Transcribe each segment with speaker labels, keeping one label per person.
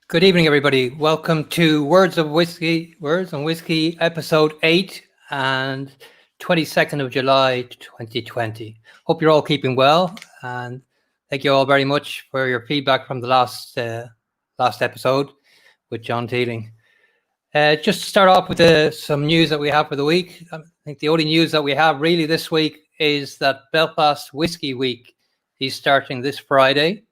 Speaker 1: Good evening, everybody. Welcome to Words on Whiskey, episode 8 and 22nd of July, 2020. Hope you're all keeping well, and thank you all very much for your feedback from the last episode with John Teeling. Just to start off with some news that we have for the week. I think the only news that we have really this week is that Belfast Whiskey Week is starting this Friday.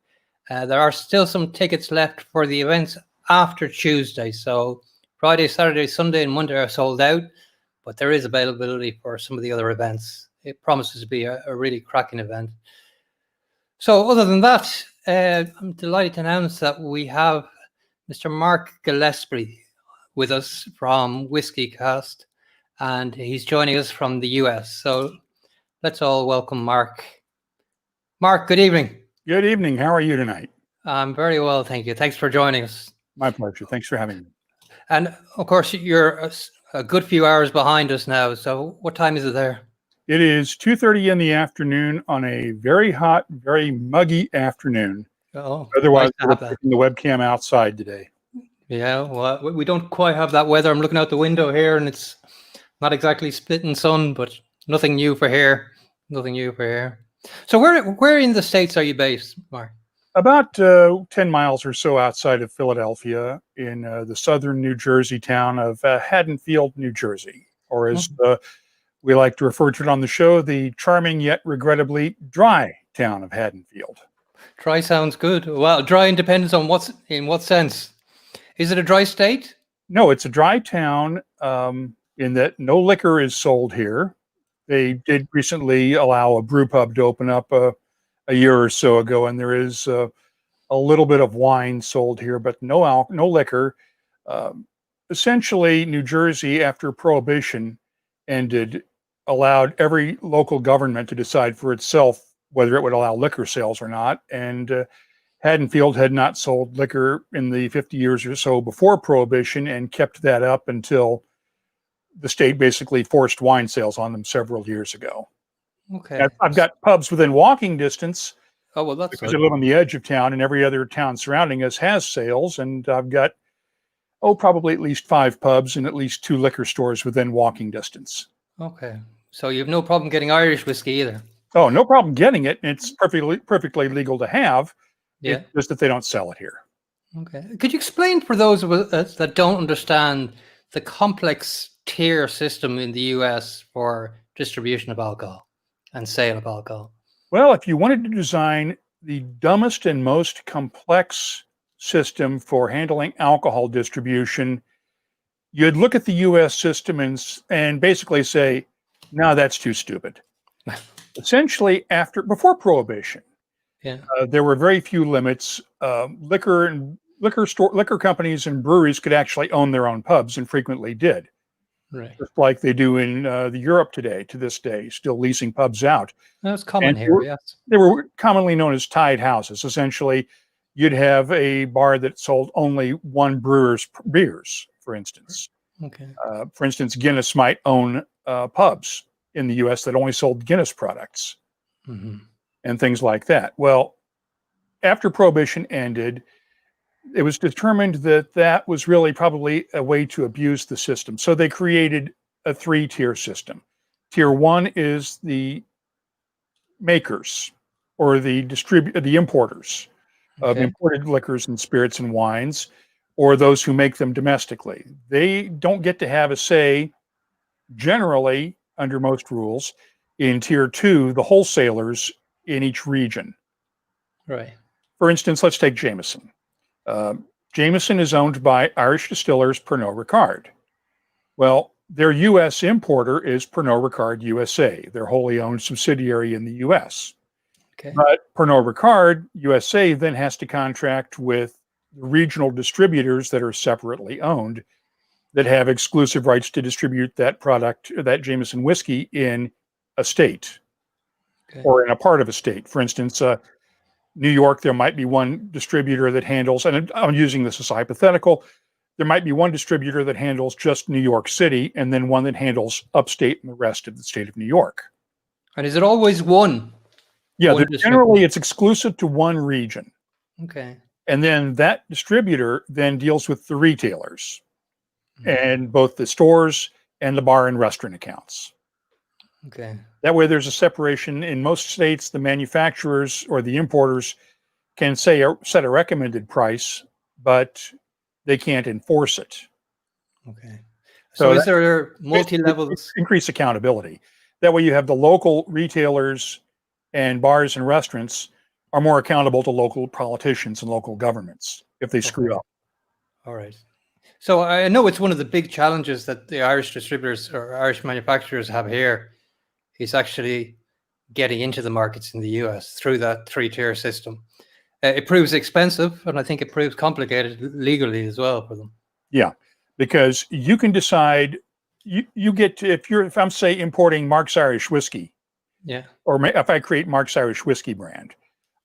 Speaker 1: There are still some tickets left for the events after Tuesday. So Friday, Saturday, Sunday, and Monday are sold out, but there is availability for some of the other events. It promises to be a really cracking event. So other than that, I'm delighted to announce that we have Mr. Mark Gillespie with us from WhiskyCast, and he's joining us from the US. So let's all welcome Mark. Mark, good evening.
Speaker 2: Good evening. How are you tonight?
Speaker 1: I'm very well, thank you. Thanks for joining us.
Speaker 2: My pleasure. Thanks for having me.
Speaker 1: And of course, you're a good few hours behind us now. So what time is it there?
Speaker 2: It is 2:30 in the afternoon on a very hot, very muggy afternoon.
Speaker 1: Oh,
Speaker 2: Otherwise,
Speaker 1: nice
Speaker 2: we're taking the webcam outside today.
Speaker 1: Yeah, well, we don't quite have that weather. I'm looking out the window here, and it's not exactly splitting sun, but nothing new for here. Nothing new for here. So where in the States are you based, Mark?
Speaker 2: About 10 miles or so outside of Philadelphia in the southern New Jersey town of Haddonfield, New Jersey, or as we like to refer to it on the show, the charming yet regrettably dry town of Haddonfield.
Speaker 1: Dry sounds good. Well, dry depends on in what sense. Is it a dry state?
Speaker 2: No, it's a dry town in that no liquor is sold here. They did recently allow a brew pub to open up a year or so ago, and there is a little bit of wine sold here, but no liquor. Essentially, New Jersey, after Prohibition ended, allowed every local government to decide for itself whether it would allow liquor sales or not. And Haddonfield had not sold liquor in the 50 years or so before Prohibition and kept that up until the state basically forced wine sales on them several years ago.
Speaker 1: Okay.
Speaker 2: I've got pubs within walking distance.
Speaker 1: Oh, well, that's
Speaker 2: because
Speaker 1: good.
Speaker 2: I live on the edge of town, and every other town surrounding us has sales. And I've got, probably at least 5 pubs and at least 2 liquor stores within walking distance.
Speaker 1: Okay. So you have no problem getting Irish whiskey either?
Speaker 2: Oh, no problem getting it. It's perfectly legal to have.
Speaker 1: Yeah.
Speaker 2: It's just that they don't sell it here.
Speaker 1: Okay. Could you explain for those of us that don't understand the complex tier system in the US for distribution of alcohol and sale of alcohol?
Speaker 2: Well, if you wanted to design the dumbest and most complex system for handling alcohol distribution, you'd look at the US system and basically say, no, that's too stupid. Essentially, before Prohibition, there were very few limits. Liquor companies and breweries could actually own their own pubs, and frequently did.
Speaker 1: Right.
Speaker 2: Just like they do in Europe today, to this day, still leasing pubs out.
Speaker 1: That's common here, yes.
Speaker 2: They were commonly known as tied houses. Essentially, you'd have a bar that sold only one brewer's beers, for instance.
Speaker 1: Okay.
Speaker 2: For instance, Guinness might own pubs in the U.S. that only sold Guinness products and things like that. Well, after Prohibition ended, it was determined that that was really probably a way to abuse the system. So they created a 3-tier system. Tier 1 is the makers or the importers of imported liquors and spirits and wines, or those who make them domestically. They don't get to have a say, generally, under most rules, in Tier 2, the wholesalers in each region.
Speaker 1: Right.
Speaker 2: For instance, let's take Jameson. Jameson is owned by Irish distillers Pernod Ricard. Well, their U.S. importer is Pernod Ricard USA, their wholly owned subsidiary in the U.S.
Speaker 1: Okay.
Speaker 2: But Pernod Ricard USA then has to contract with regional distributors that are separately owned that have exclusive rights to distribute that product, that Jameson whiskey, in a state or in a part of a state. For instance, New York, there might be one distributor that handles, and I'm using this as hypothetical, there might be one distributor that handles just New York City, and then one that handles upstate and the rest of the state of New York.
Speaker 1: And is it always one?
Speaker 2: Yeah, generally it's exclusive to one region.
Speaker 1: Okay.
Speaker 2: And then that distributor then deals with the retailers and both the stores and the bar and restaurant accounts.
Speaker 1: Okay.
Speaker 2: That way there's a separation. In most states, the manufacturers or the importers can set a recommended price, but they can't enforce it.
Speaker 1: Okay. So is there multi-levels?
Speaker 2: Increase accountability. That way you have the local retailers and bars and restaurants are more accountable to local politicians and local governments if they screw up.
Speaker 1: All right. So I know it's one of the big challenges that the Irish distributors or Irish manufacturers have here is actually getting into the markets in the US through that 3-tier system. It proves expensive, and I think it proves complicated legally as well for them.
Speaker 2: Yeah, because you can decide, you get to, if I'm say importing Mark's Irish Whiskey, or if I create Mark's Irish Whiskey brand,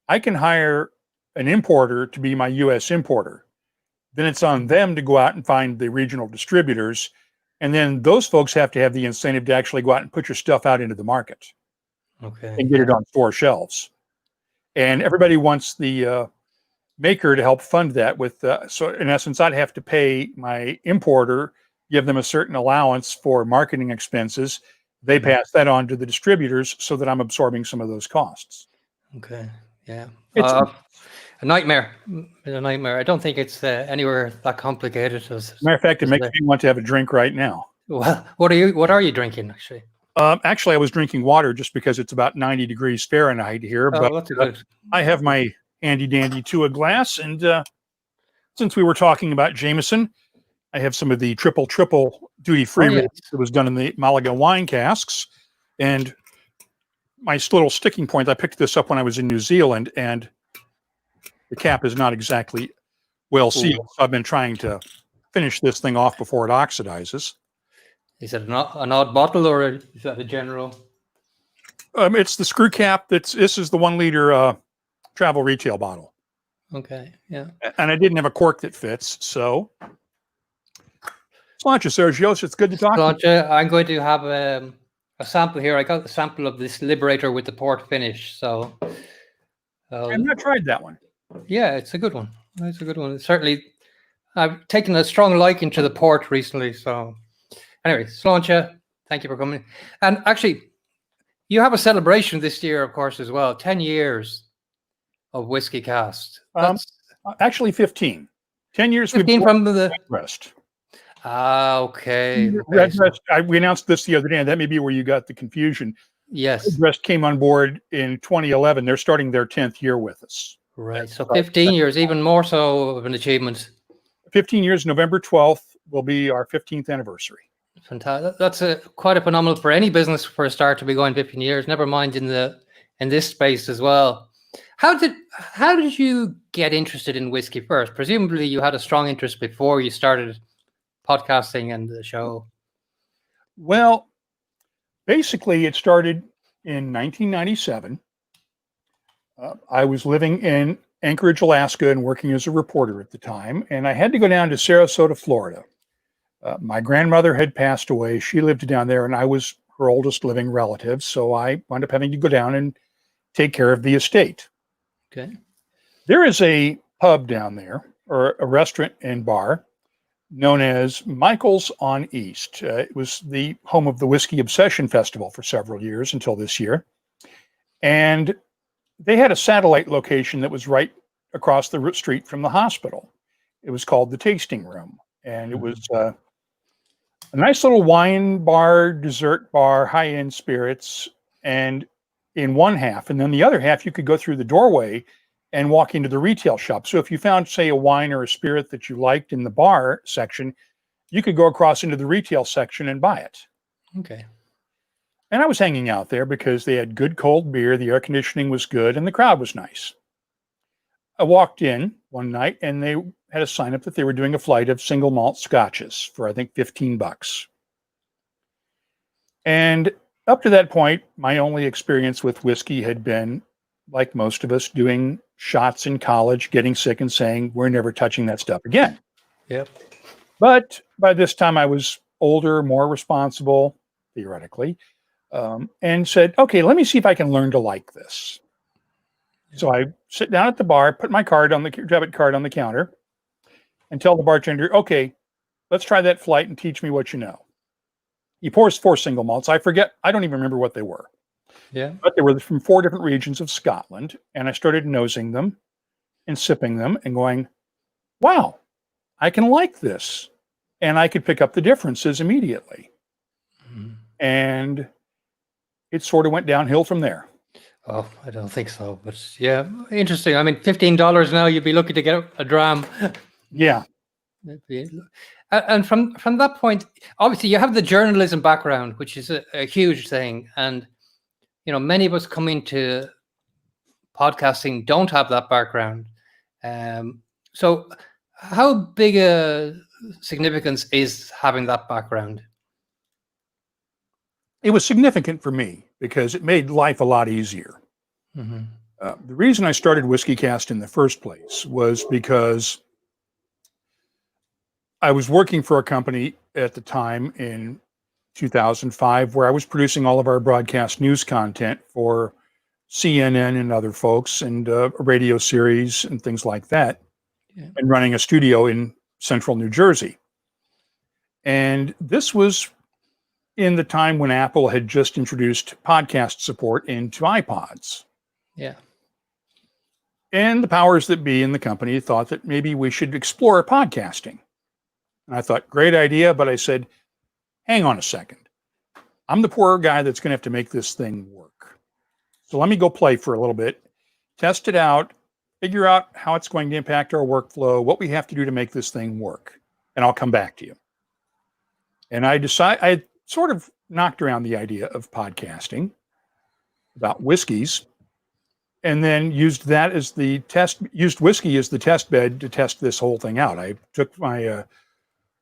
Speaker 2: I can hire an importer to be my US importer. Then it's on them to go out and find the regional distributors. And then those folks have to have the incentive to actually go out and put your stuff out into the market.
Speaker 1: Okay.
Speaker 2: And get it on store shelves. And everybody wants the maker to help fund that with, so in essence, I'd have to pay my importer, give them a certain allowance for marketing expenses. They pass that on to the distributors so that I'm absorbing some of those costs.
Speaker 1: Okay. Yeah.
Speaker 2: It's
Speaker 1: a nightmare. A nightmare. I don't think it's anywhere that complicated.
Speaker 2: As a matter of fact, it makes me want to have a drink right now.
Speaker 1: Well, what are you drinking actually?
Speaker 2: Actually, I was drinking water just because it's about 90 degrees Fahrenheit here.
Speaker 1: Oh,
Speaker 2: but
Speaker 1: that's good.
Speaker 2: I have my handy dandy Tua glass, and since we were talking about Jameson, I have some of the triple duty free that was done in the Malaga wine casks. And my little sticking point, I picked this up when I was in New Zealand, and the cap is not exactly well sealed. So I've been trying to finish this thing off before it oxidizes.
Speaker 1: Is it an odd bottle, or is that a general?
Speaker 2: It's the screw cap. This is the 1 liter travel retail bottle.
Speaker 1: Okay, yeah.
Speaker 2: And I didn't have a cork that fits, so. Sláinte, Sergio. It's good to talk to you.
Speaker 1: I'm going to have a sample here. I got the sample of this Liberator with the port finish. So
Speaker 2: I've not tried that one.
Speaker 1: Yeah, it's a good one. It's a good one. Certainly, I've taken a strong liking to the port recently. So anyway, Sláinte, thank you for coming. And actually, you have a celebration this year, of course, as well. 10 years of WhiskyCast.
Speaker 2: Actually, 15. 10 years.
Speaker 1: 15 from the
Speaker 2: Rest.
Speaker 1: Okay.
Speaker 2: Redbreast, we announced this the other day, and that may be where you got the confusion.
Speaker 1: Yes.
Speaker 2: Redbreast came on board in 2011. They're starting their 10th year with us.
Speaker 1: Right. So 15 years, even more so of an achievement.
Speaker 2: 15 years, November 12th will be our 15th anniversary.
Speaker 1: Fantastic. That's quite a phenomenal for any business for a start to be going 15 years, never mind in this space as well. How did you get interested in whiskey first? Presumably you had a strong interest before you started podcasting and the show.
Speaker 2: Well, basically it started in 1997. I was living in Anchorage, Alaska, and working as a reporter at the time, and I had to go down to Sarasota, Florida. My grandmother had passed away. She lived down there, and I was her oldest living relative, so I wound up having to go down and take care of the estate.
Speaker 1: Okay.
Speaker 2: There is a pub down there, or a restaurant and bar, known as Michael's on East. It was the home of the Whiskey Obsession Festival for several years until this year. And they had a satellite location that was right across the street from the hospital. It was called the Tasting Room. And it was a nice little wine bar, dessert bar, high-end spirits, and in one half. And then the other half, you could go through the doorway and walk into the retail shop. So if you found, say, a wine or a spirit that you liked in the bar section, you could go across into the retail section and buy it.
Speaker 1: Okay.
Speaker 2: And I was hanging out there because they had good cold beer, the air conditioning was good, and the crowd was nice. I walked in one night and they had a sign up that they were doing a flight of single malt scotches for, I think, $15. And up to that point, my only experience with whiskey had been, like most of us, doing shots in college, getting sick and saying, we're never touching that stuff again.
Speaker 1: Yep.
Speaker 2: But by this time I was older, more responsible, theoretically, and said, okay, let me see if I can learn to like this. So I sit down at the bar, put my debit card on the counter, and tell the bartender, okay, let's try that flight and teach me what you know. He pours 4 single malts. I don't even remember what they were.
Speaker 1: Yeah.
Speaker 2: But they were from 4 different regions of Scotland. And I started nosing them and sipping them and going, wow, I can like this. And I could pick up the differences immediately.
Speaker 1: Mm-hmm.
Speaker 2: And it sort of went downhill from there.
Speaker 1: Oh, I don't think so. But yeah, interesting. I mean, $15 now, you'd be lucky to get a dram.
Speaker 2: Yeah.
Speaker 1: And from that point, obviously, you have the journalism background, which is a huge thing. And, many of us come into podcasting don't have that background. So how big a significance is having that background?
Speaker 2: It was significant for me because it made life a lot easier.
Speaker 1: Mm-hmm.
Speaker 2: The reason I started WhiskyCast in the first place was because I was working for a company at the time in 2005 where I was producing all of our broadcast news content for CNN and other folks and a radio series and things like that, and running a studio in central New Jersey. And this was in the time when Apple had just introduced podcast support into iPods.
Speaker 1: Yeah.
Speaker 2: And the powers that be in the company thought that maybe we should explore podcasting. And I thought, great idea. But I said, hang on a second. I'm the poor guy that's going to have to make this thing work. So let me go play for a little bit, test it out, figure out how it's going to impact our workflow, what we have to do to make this thing work. And I'll come back to you. And I sort of knocked around the idea of podcasting about whiskeys, and then used whiskey as the test bed to test this whole thing out. I took my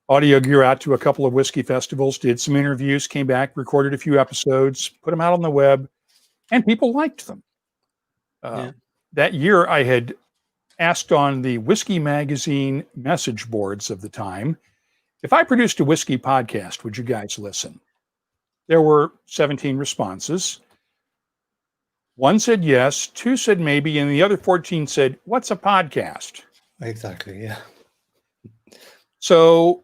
Speaker 2: audio gear out to a couple of whiskey festivals, did some interviews, came back, recorded a few episodes, put them out on the web, and people liked them. That year, I had asked on the Whiskey Magazine message boards of the time, if I produced a whiskey podcast, would you guys listen? There were 17 responses. 1 said yes, 2 said maybe, and the other 14 said, what's a podcast?
Speaker 1: Exactly, yeah.
Speaker 2: So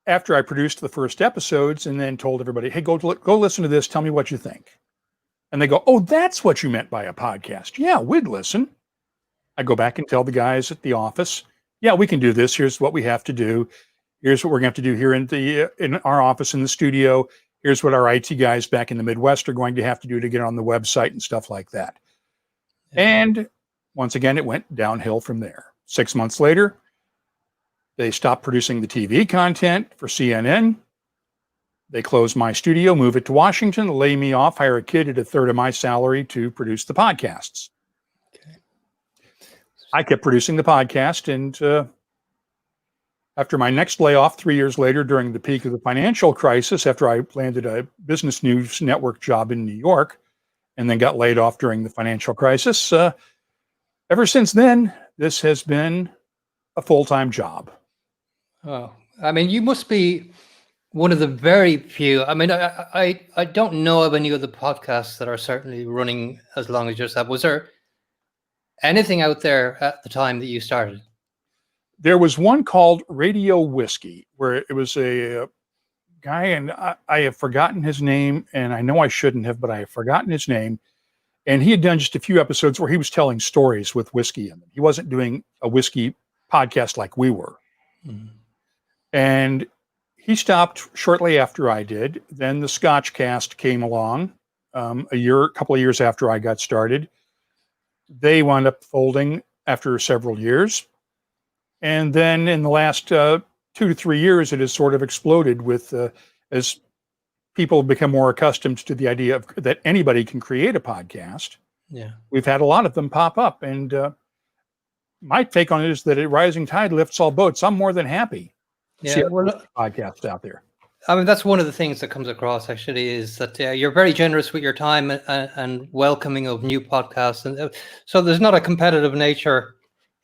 Speaker 2: after I produced the first episodes and then told everybody, hey, go listen to this, tell me what you think. And they go, oh, that's what you meant by a podcast. Yeah, we'd listen. I go back and tell the guys at the office, yeah, we can do this. Here's what we have to do. Here's what we're going to have to do here in our office in the studio. Here's what our IT guys back in the Midwest are going to have to do to get on the website and stuff like that. Yeah. And once again, it went downhill from there. 6 months later, they stopped producing the TV content for CNN. They closed my studio, move it to Washington, lay me off, hire a kid at 1/3 of my salary to produce the podcasts. Okay. I kept producing the podcast, and after my next layoff 3 years later, during the peak of the financial crisis, after I landed a business news network job in New York, and then got laid off during the financial crisis, ever since then, this has been a full-time job.
Speaker 1: Oh, I mean, you must be one of the very few. I mean, I don't know of any other podcasts that are certainly running as long as yourself. Was there anything out there at the time that you started?
Speaker 2: There was one called Radio Whiskey, where it was a guy, and I have forgotten his name, and I know I shouldn't have, but I have forgotten his name. And he had done just a few episodes where he was telling stories with whiskey in them. He wasn't doing a whiskey podcast like we were. Mm-hmm. And he stopped shortly after I did. Then the Scotch Cast came along a couple of years after I got started. They wound up folding after several years. And then in the last 2 to 3 years, it has sort of exploded with as people have become more accustomed to the idea of that anybody can create a podcast.
Speaker 1: Yeah,
Speaker 2: we've had a lot of them pop up, and my take on it is that a rising tide lifts all boats. I'm more than happy to see podcasts out there.
Speaker 1: I mean, that's one of the things that comes across actually is that you're very generous with your time and welcoming of new podcasts, and so there's not a competitive nature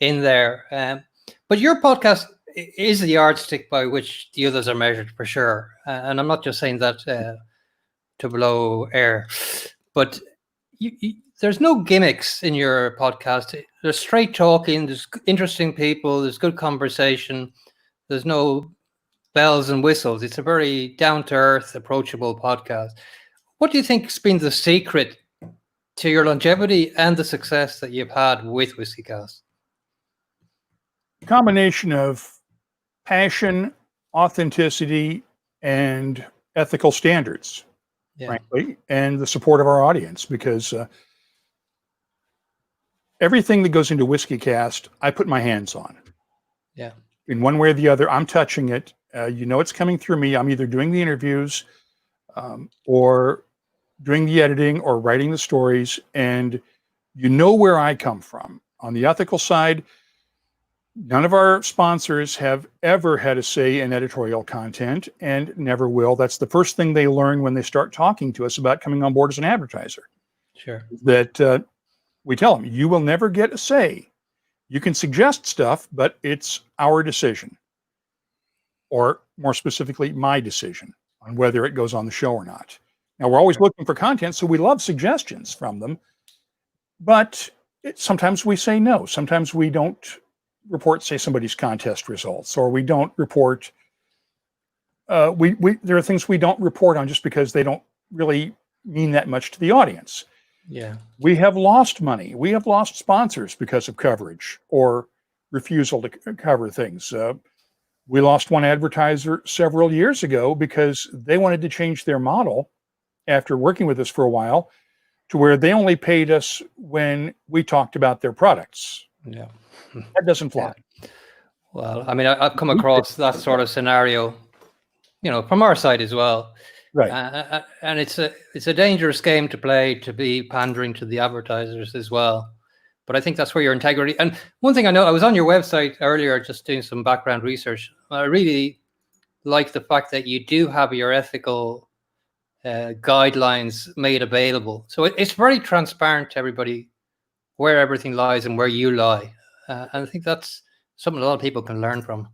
Speaker 1: in there. But your podcast is the yardstick by which the others are measured, for sure. And I'm not just saying that to blow air, but there's no gimmicks in your podcast. There's straight talking. There's interesting people. There's good conversation. There's no bells and whistles. It's a very down-to-earth, approachable podcast. What do you think has been the secret to your longevity and the success that you've had with WhiskyCast?
Speaker 2: A combination of passion, authenticity, and ethical standards, frankly, and the support of our audience, because everything that goes into WhiskyCast, I put my hands on.
Speaker 1: Yeah.
Speaker 2: In one way or the other, I'm touching it. It's coming through me. I'm either doing the interviews or doing the editing or writing the stories, and where I come from. On the ethical side, none of our sponsors have ever had a say in editorial content and never will. That's the first thing they learn when they start talking to us about coming on board as an advertiser.
Speaker 1: Sure.
Speaker 2: That we tell them, you will never get a say. You can suggest stuff, but it's our decision. Or more specifically, my decision on whether it goes on the show or not. Now, we're always looking for content, so we love suggestions from them. But sometimes we say no. Sometimes we don't report, say, somebody's contest results, or we don't report. There are things we don't report on just because they don't really mean that much to the audience.
Speaker 1: Yeah.
Speaker 2: We have lost money. We have lost sponsors because of coverage or refusal to cover things. We lost one advertiser several years ago because they wanted to change their model after working with us for a while to where they only paid us when we talked about their products.
Speaker 1: Yeah.
Speaker 2: That doesn't fly.
Speaker 1: Yeah. Well, I mean, I've come across that sort of scenario, from our side as well.
Speaker 2: Right.
Speaker 1: And it's a dangerous game to play, to be pandering to the advertisers as well. But I think that's where your integrity. And one thing I know, I was on your website earlier, just doing some background research. I really like the fact that you do have your ethical guidelines made available. So it's very transparent to everybody where everything lies and where you lie. And I think that's something a lot of people can learn from.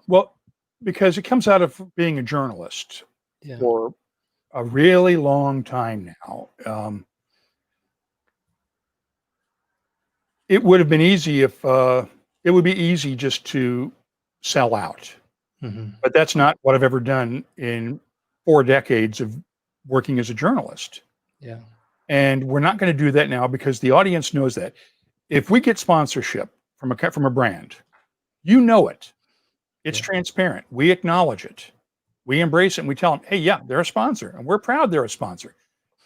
Speaker 2: Well, because it comes out of being a journalist for a really long time now. It would have been easy if it would be easy just to sell out. Mm-hmm. But that's not what I've ever done in 4 decades of working as a journalist.
Speaker 1: Yeah.
Speaker 2: And we're not going to do that now because the audience knows that. If we get sponsorship from a brand, it. It's transparent. We acknowledge it. We embrace it and we tell them, hey, yeah, they're a sponsor and we're proud they're a sponsor.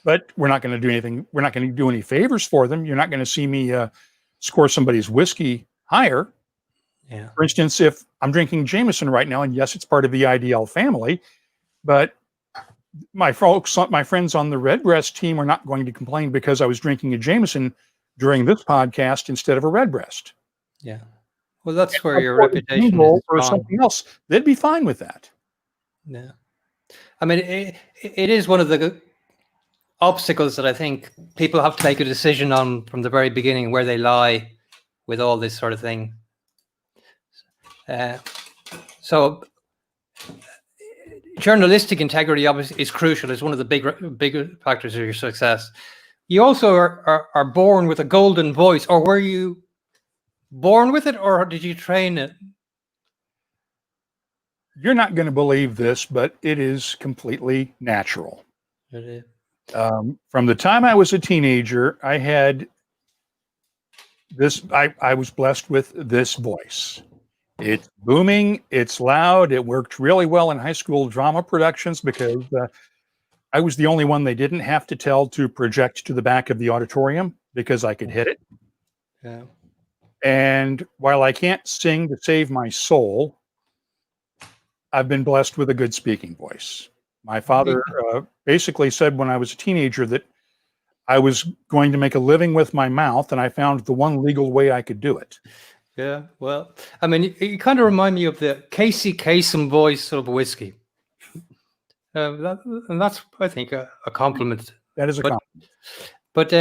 Speaker 2: But we're not going to do anything. We're not going to do any favors for them. You're not going to see me score somebody's whiskey higher.
Speaker 1: Yeah.
Speaker 2: For instance, if I'm drinking Jameson right now, and yes, it's part of the IDL family, but my friends on the Redbreast team are not going to complain because I was drinking a Jameson during this podcast instead of a Redbreast.
Speaker 1: Yeah. Well, that's where your reputation is
Speaker 2: or something else. They'd be fine with that.
Speaker 1: Yeah. I mean, it is one of the obstacles that I think people have to make a decision on from the very beginning, where they lie with all this sort of thing. So journalistic integrity obviously is crucial. It's one of the big factors of your success. You also are born with a golden voice, or were you born with it, or did you train it?
Speaker 2: You're not going to believe this, but it is completely natural.
Speaker 1: It is.
Speaker 2: From the time I was a teenager, I had this. I was blessed with this voice. It's booming. It's loud. It worked really well in high school drama productions because I was the only one they didn't have to tell to project to the back of the auditorium because I could hit it.
Speaker 1: Yeah.
Speaker 2: And while I can't sing to save my soul, I've been blessed with a good speaking voice. My father basically said when I was a teenager that I was going to make a living with my mouth, and I found the one legal way I could do it.
Speaker 1: Yeah, well, I mean, you kind of remind me of the Casey Kasem voice of whiskey. And that's, I think, a compliment.
Speaker 2: That is a compliment.
Speaker 1: But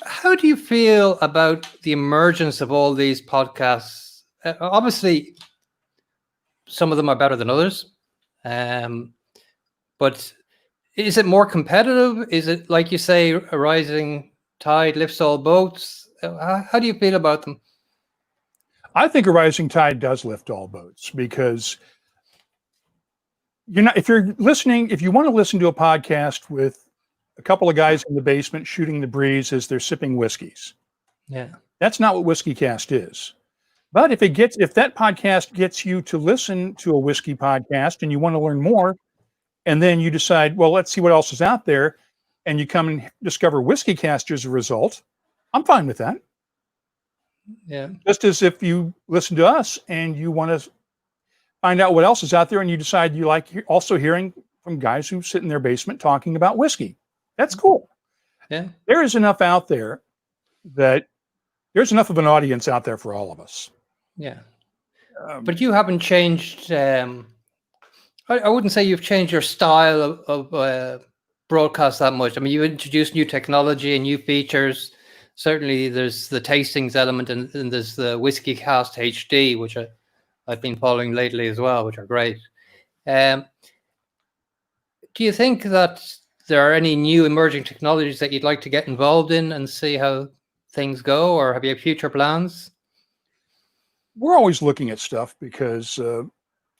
Speaker 1: how do you feel about the emergence of all these podcasts? Obviously, some of them are better than others. But is it more competitive? Is it, like you say, a rising tide lifts all boats. How do you feel about them?
Speaker 2: I think a rising tide does lift all boats, because if you want to listen to a podcast with a couple of guys in the basement shooting the breeze as they're sipping whiskeys, that's not what WhiskyCast is. But if that podcast gets you to listen to a whiskey podcast and you want to learn more, and then you decide, well, let's see what else is out there, and you come and discover WhiskyCast as a result, I'm fine with that.
Speaker 1: Yeah.
Speaker 2: Just as if you listen to us and you want to find out what else is out there, and you decide you like also hearing from guys who sit in their basement talking about whiskey. That's cool.
Speaker 1: Yeah. There's
Speaker 2: enough of an audience out there for all of us.
Speaker 1: Yeah. But you haven't changed. I wouldn't say you've changed your style of broadcast that much. I mean, you introduced new technology and new features. Certainly, there's the tastings element, and there's the WhiskyCast HD, which I've been following lately as well, which are great. Do you think that there are any new emerging technologies that you'd like to get involved in and see how things go, or have you future plans?
Speaker 2: We're always looking at stuff, because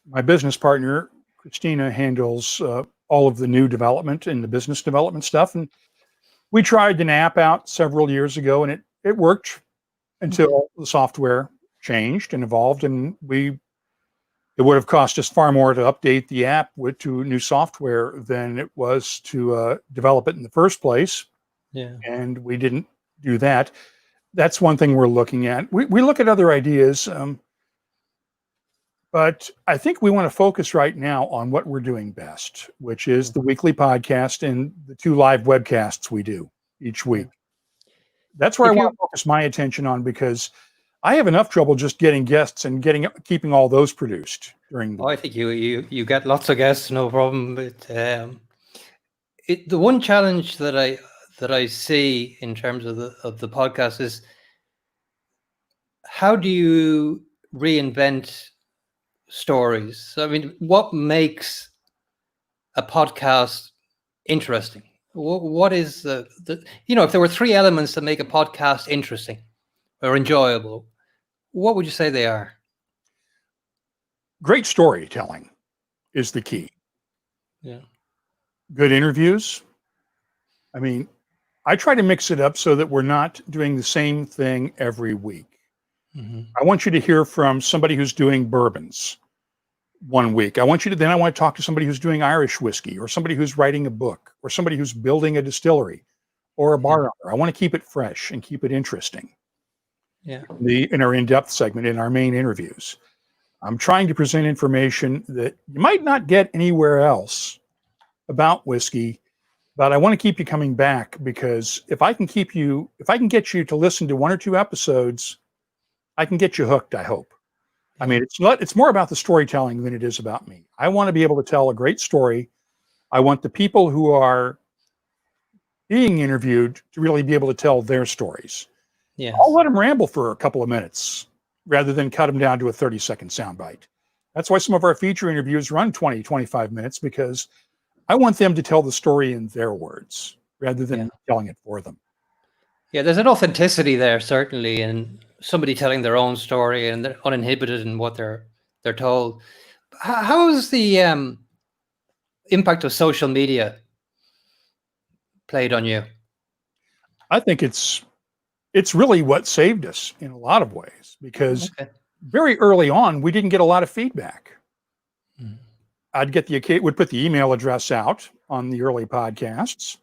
Speaker 2: my business partner, Christina, handles all of the new development and the business development stuff. And we tried an app out several years ago, and it worked until the software changed and evolved, and it would have cost us far more to update the app to new software than it was to develop it in the first place.
Speaker 1: Yeah.
Speaker 2: And we didn't do that. That's one thing we're looking at. We look at other ideas, but I think we want to focus right now on what we're doing best, which is the weekly podcast and the 2 live webcasts we do each week. That's where I want to focus my attention on, because I have enough trouble just getting guests and keeping all those produced during the
Speaker 1: I think you get lots of guests, no problem. But the one challenge that I see in terms of the podcast is, how do you reinvent stories? I mean, what makes a podcast interesting? What is the if there were 3 elements that make a podcast interesting or enjoyable, what would you say they are?
Speaker 2: Great storytelling is the key.
Speaker 1: Yeah.
Speaker 2: Good interviews. I mean, I try to mix it up so that we're not doing the same thing every week.
Speaker 1: Mm-hmm.
Speaker 2: I want you to hear from somebody who's doing bourbons one week. I want to talk to somebody who's doing Irish whiskey, or somebody who's writing a book, or somebody who's building a distillery or a bar owner. I want to keep it fresh and keep it interesting.
Speaker 1: Yeah.
Speaker 2: In our in-depth segment, in our main interviews, I'm trying to present information that you might not get anywhere else about whiskey, but I want to keep you coming back, because if I can get you to listen to 1 or 2 episodes, I can get you hooked, I hope. I mean, it's more about the storytelling than it is about me. I want to be able to tell a great story. I want the people who are being interviewed to really be able to tell their stories.
Speaker 1: Yes.
Speaker 2: I'll let them ramble for a couple of minutes rather than cut them down to a 30-second soundbite. That's why some of our feature interviews run 20, 25 minutes, because I want them to tell the story in their words rather than telling it for them. Yeah,
Speaker 1: there's an authenticity there, certainly, and somebody telling their own story, and they're uninhibited in what they're told. How is the impact of social media played on you?
Speaker 2: I think it's really what saved us in a lot of ways, because very early on, we didn't get a lot of feedback. Mm. Would put the email address out on the early podcasts,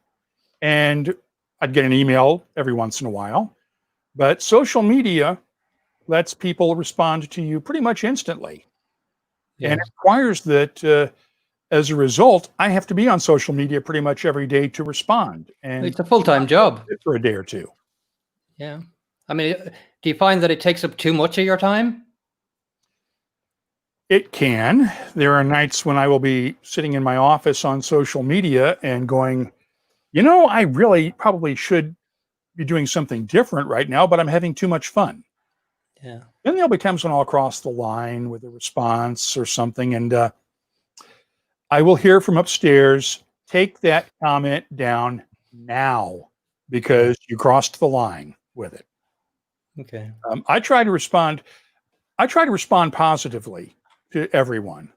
Speaker 2: and I'd get an email every once in a while. But social media lets people respond to you pretty much instantly. Yes. And it requires that, as a result, I have to be on social media pretty much every day to respond. And
Speaker 1: it's a full-time job.
Speaker 2: For a day or two.
Speaker 1: Yeah. I mean, do you find that it takes up too much of your time?
Speaker 2: It can. There are nights when I will be sitting in my office on social media and going, I really probably should be doing something different right now, but I'm having too much fun.
Speaker 1: Yeah.
Speaker 2: Then there'll be times when I'll cross the line with a response or something, and I will hear from upstairs, take that comment down now. because you crossed the line with it.
Speaker 1: Okay.
Speaker 2: I try to respond positively to everyone.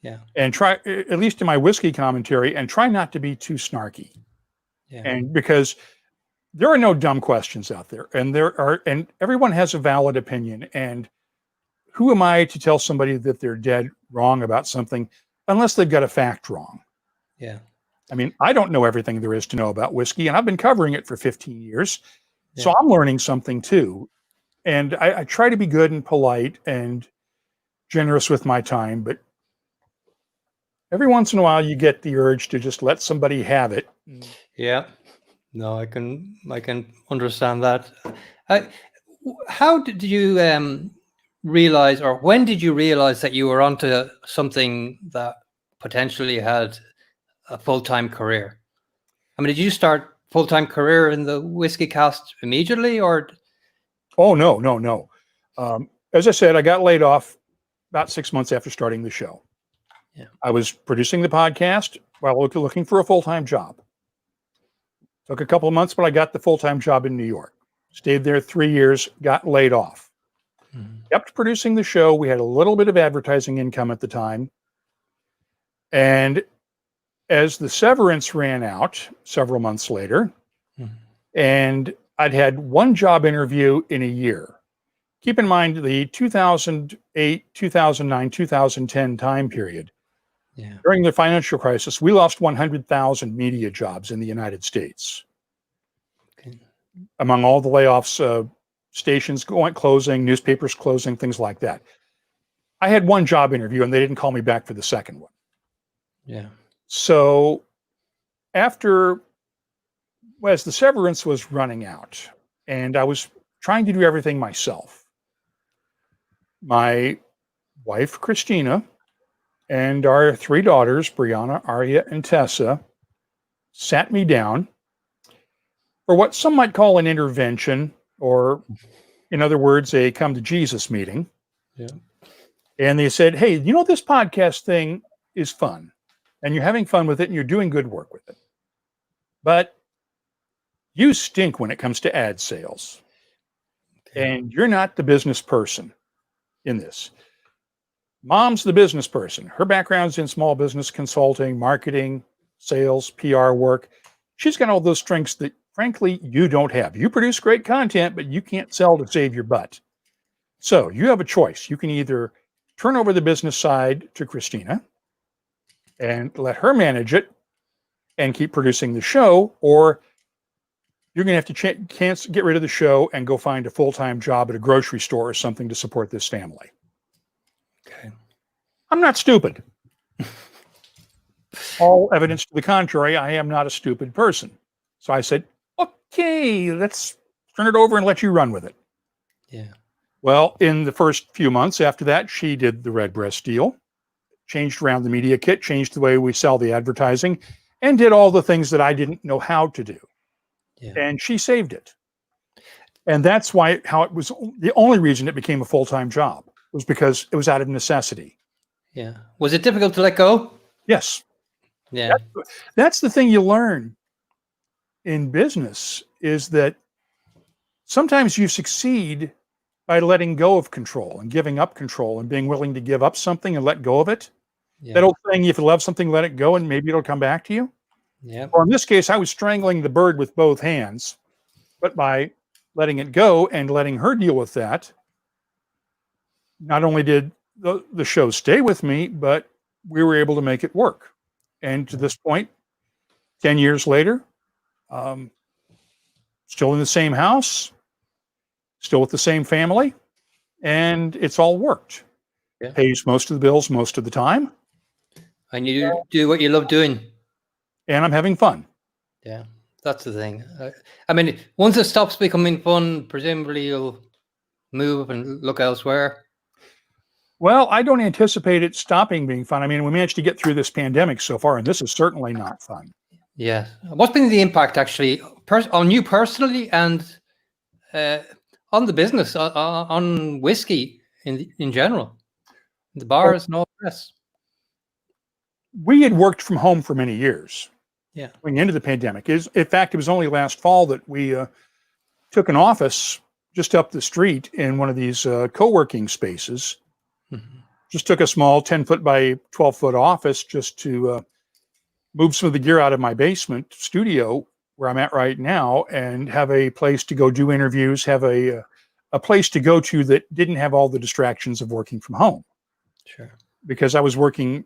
Speaker 1: Yeah.
Speaker 2: And try, at least in my whiskey commentary, and try not to be too snarky.
Speaker 1: Yeah.
Speaker 2: And because there are no dumb questions out there, and everyone has a valid opinion. And who am I to tell somebody that they're dead wrong about something unless they've got a fact wrong?
Speaker 1: Yeah.
Speaker 2: I mean, I don't know everything there is to know about whiskey, and I've been covering it for 15 years. So
Speaker 1: Yeah.
Speaker 2: I'm learning something too. And I try to be good and polite and generous with my time, but every once in a while you get the urge to just let somebody have it.
Speaker 1: Yeah. No, I can understand that. How did you realize, or when did you realize that you were onto something that potentially had a full-time career? I mean, did you start full-time career in the WhiskyCast immediately, or?
Speaker 2: Oh, no. As I said, I got laid off about 6 months after starting the show.
Speaker 1: Yeah.
Speaker 2: I was producing the podcast while looking for a full-time job. Took a couple of months, but I got the full-time job in New York. Stayed there 3 years, got laid off.
Speaker 1: Mm-hmm.
Speaker 2: Kept producing the show. We had a little bit of advertising income at the time. And as the severance ran out several months later, and I'd had one job interview in a year. Keep in mind the 2008, 2009, 2010 time period.
Speaker 1: Yeah.
Speaker 2: During the financial crisis, we lost 100,000 media jobs in the United States.
Speaker 1: Okay.
Speaker 2: Among all the layoffs, stations closing, newspapers closing, things like that. I had one job interview and they didn't call me back for the second one.
Speaker 1: Yeah.
Speaker 2: So as the severance was running out and I was trying to do everything myself, my wife, Christina, and our three daughters, Brianna, Arya, and Tessa, sat me down for what some might call an intervention, or in other words, a come to Jesus meeting.
Speaker 1: Yeah.
Speaker 2: And they said, hey, this podcast thing is fun and you're having fun with it and you're doing good work with it. But you stink when it comes to ad sales. Okay. And you're not the business person in this. Mom's the business person. Her background's in small business consulting, marketing, sales, PR work. She's got all those strengths that, frankly, you don't have. You produce great content, but you can't sell to save your butt. So you have a choice. You can either turn over the business side to Christina and let her manage it and keep producing the show, or you're going to have to get rid of the show and go find a full-time job at a grocery store or something to support this family.
Speaker 1: Okay.
Speaker 2: I'm not stupid. All evidence to the contrary, I am not a stupid person. So I said, okay, let's turn it over and let you run with it.
Speaker 1: Yeah.
Speaker 2: Well, in the first few months after that, she did the Redbreast deal, changed around the media kit, changed the way we sell the advertising, and did all the things that I didn't know how to do. Yeah. And she saved it. And that's how it was. The only reason it became a full-time job was because it was out of necessity.
Speaker 1: Yeah. Was it difficult to let go?
Speaker 2: Yes.
Speaker 1: Yeah.
Speaker 2: That's the thing you learn in business, is that sometimes you succeed by letting go of control and giving up control and being willing to give up something and let go of it. Yeah. That old saying, if you love something, let it go and maybe it'll come back to you.
Speaker 1: Yeah.
Speaker 2: Or in this case, I was strangling the bird with both hands, but by letting it go and letting her deal with that, not only did the show stay with me, but we were able to make it work. And to this point, 10 years later, still in the same house, still with the same family, and it's all worked. Yeah. Pays most of the bills most of the time.
Speaker 1: And you do what you love doing.
Speaker 2: And I'm having fun.
Speaker 1: Yeah, that's the thing. I mean, once it stops becoming fun, presumably you'll move and look elsewhere.
Speaker 2: Well, I don't anticipate it stopping being fun. I mean, we managed to get through this pandemic so far, and this is certainly not fun.
Speaker 1: Yeah. What's been the impact actually on you personally and on the business, on whiskey in general, the bars and all the rest?
Speaker 2: We had worked from home for many years.
Speaker 1: Yeah.
Speaker 2: Going into the pandemic. In fact, it was only last fall that we took an office just up the street in one of these co-working spaces. Mm-hmm. Just took a small 10-foot by 12-foot office just to move some of the gear out of my basement studio where I'm at right now and have a place to go do interviews, have a place to go to that didn't have all the distractions of working from home.
Speaker 1: Sure.
Speaker 2: Because I was working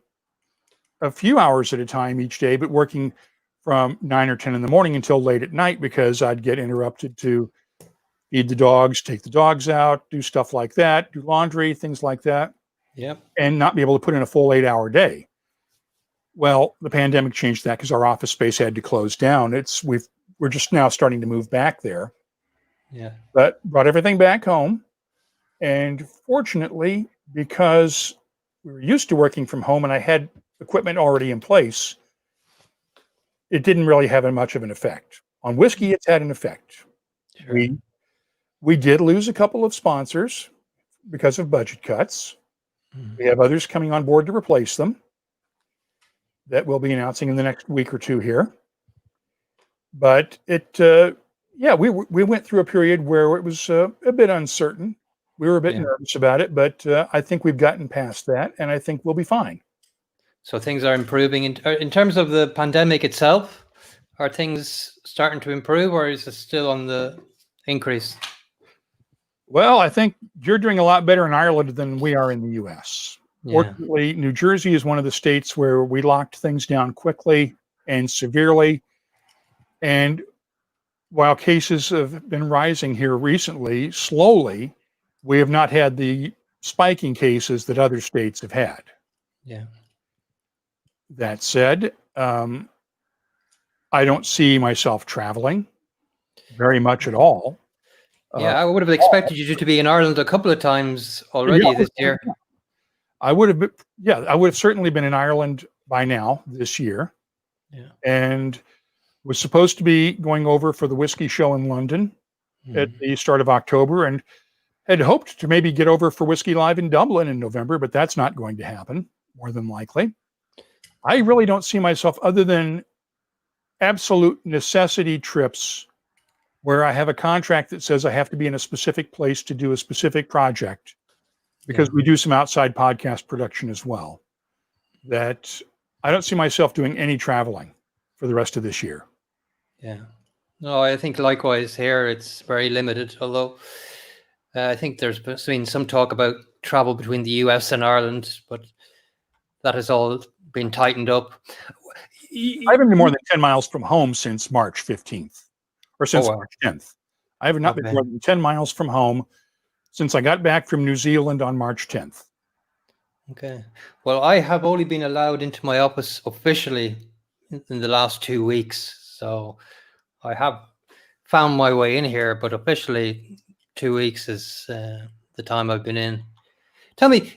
Speaker 2: a few hours at a time each day, but working from 9 or 10 in the morning until late at night because I'd get interrupted to feed the dogs, take the dogs out, do stuff like that, do laundry, things like that.
Speaker 1: Yep.
Speaker 2: And not be able to put in a full 8-hour day. Well, the pandemic changed that because our office space had to close down. We're just now starting to move back there.
Speaker 1: Yeah.
Speaker 2: But brought everything back home. And fortunately, because we were used to working from home and I had equipment already in place, it didn't really have much of an effect. On whiskey, it's had an effect. Sure. We did lose a couple of sponsors because of budget cuts. Mm-hmm. We have others coming on board to replace them that we'll be announcing in the next week or two here. But we went through a period where it was a bit uncertain. We were a bit nervous about it, but I think we've gotten past that, and I think we'll be fine.
Speaker 1: So things are improving. In terms of the pandemic itself, are things starting to improve, or is it still on the increase?
Speaker 2: Well, I think you're doing a lot better in Ireland than we are in the U.S. Yeah. Fortunately, New Jersey is one of the states where we locked things down quickly and severely. And while cases have been rising here recently, slowly, we have not had the spiking cases that other states have had.
Speaker 1: Yeah.
Speaker 2: That said, I don't see myself traveling very much at all.
Speaker 1: Yeah, I would have expected you to be in Ireland a couple of times already this year.
Speaker 2: I would have certainly been in Ireland by now this year.
Speaker 1: Yeah.
Speaker 2: And was supposed to be going over for the whiskey show in London at the start of October and had hoped to maybe get over for Whiskey Live in Dublin in November, but that's not going to happen, more than likely. I really don't see myself, other than absolute necessity trips where I have a contract that says I have to be in a specific place to do a specific project, because we do some outside podcast production as well, that I don't see myself doing any traveling for the rest of this year.
Speaker 1: Yeah. No, I think likewise here it's very limited, although I think there's been some talk about travel between the US and Ireland, but that has all been tightened up.
Speaker 2: I haven't been more than 10 miles from home since March 15th, or since March 10th. I have not been more than 10 miles from home since I got back from New Zealand on March 10th.
Speaker 1: Okay. Well, I have only been allowed into my office officially in the last 2 weeks. So I have found my way in here, but officially 2 weeks is the time I've been in. Tell me,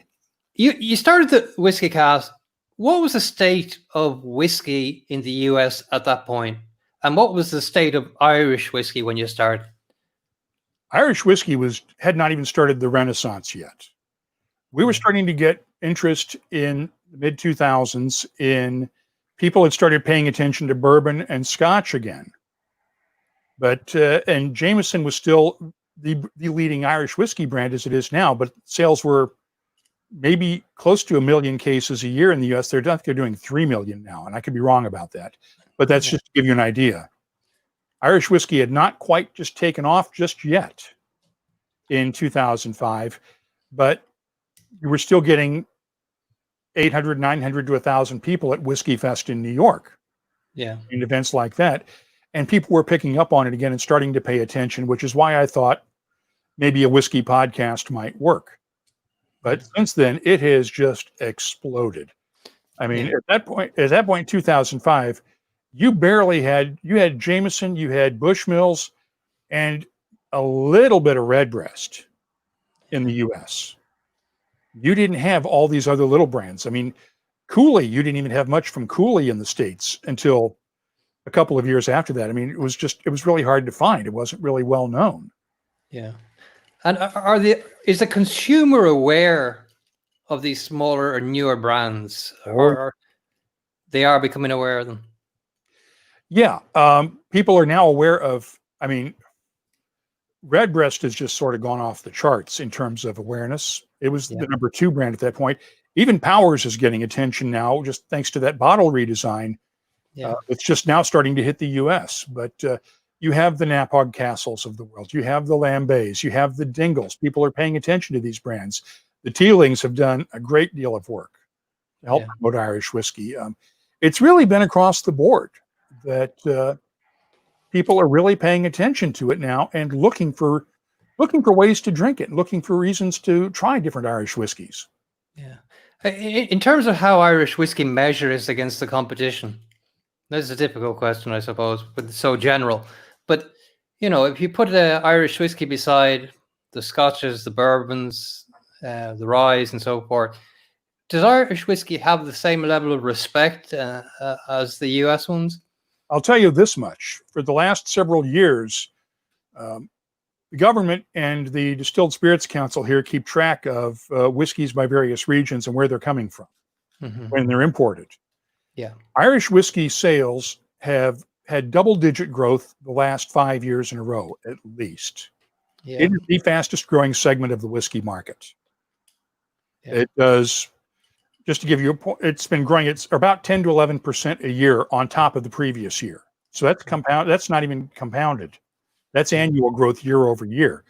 Speaker 1: you started the WhiskyCast. What was the state of whiskey in the US at that point? And what was the state of Irish whiskey when you started?
Speaker 2: Irish whiskey had not even started the Renaissance yet. We were starting to get interest in the mid-2000s in people had started paying attention to bourbon and Scotch again. But and Jameson was still the leading Irish whiskey brand as it is now, but sales were maybe close to 1 million cases a year in the US. They're doing 3 million now, and I could be wrong about that. But that's just to give you an idea. Irish whiskey had not quite just taken off just yet in 2005, but you were still getting 800, 900 to 1,000 people at Whiskey Fest in New York.
Speaker 1: Yeah.
Speaker 2: In events like that. And people were picking up on it again and starting to pay attention, which is why I thought maybe a whiskey podcast might work. But since then, it has just exploded. I mean, at that point, 2005, you had Jameson, you had Bushmills, and a little bit of Redbreast in the US. You didn't have all these other little brands. I mean, Cooley, you didn't even have much from Cooley in the States until a couple of years after that. I mean, it was really hard to find. It wasn't really well known.
Speaker 1: Yeah. And is the consumer aware of these smaller or newer brands, or they are becoming aware of them?
Speaker 2: Yeah. People are now aware of, I mean, Redbreast has just sort of gone off the charts in terms of awareness. It was the number 2 brand at that point. Even Powers is getting attention now, just thanks to that bottle redesign. It's just now starting to hit the U.S. But you have the Napog Castles of the world. You have the Lambays. You have the Dingles. People are paying attention to these brands. The Teelings have done a great deal of work to help promote Irish whiskey. It's really been across the board that people are really paying attention to it now and looking for ways to drink it, looking for reasons to try different Irish whiskeys.
Speaker 1: Yeah. In terms of how Irish whiskey measures against the competition, this is a difficult question, I suppose, but it's so general. But, if you put Irish whiskey beside the Scotches, the bourbons, the ryes and so forth, does Irish whiskey have the same level of respect as the US ones?
Speaker 2: I'll tell you this much. For the last several years, the government and the Distilled Spirits Council here keep track of whiskeys by various regions and where they're coming from when they're imported.
Speaker 1: Yeah.
Speaker 2: Irish whiskey sales have had double-digit growth the last 5 years in a row, at least. Yeah. It is the fastest growing segment of the whiskey market. Yeah. It does, just to give you a point, it's been growing. It's about 10 to 11% a year on top of the previous year. So that's that's not even compounded. That's annual growth year over year.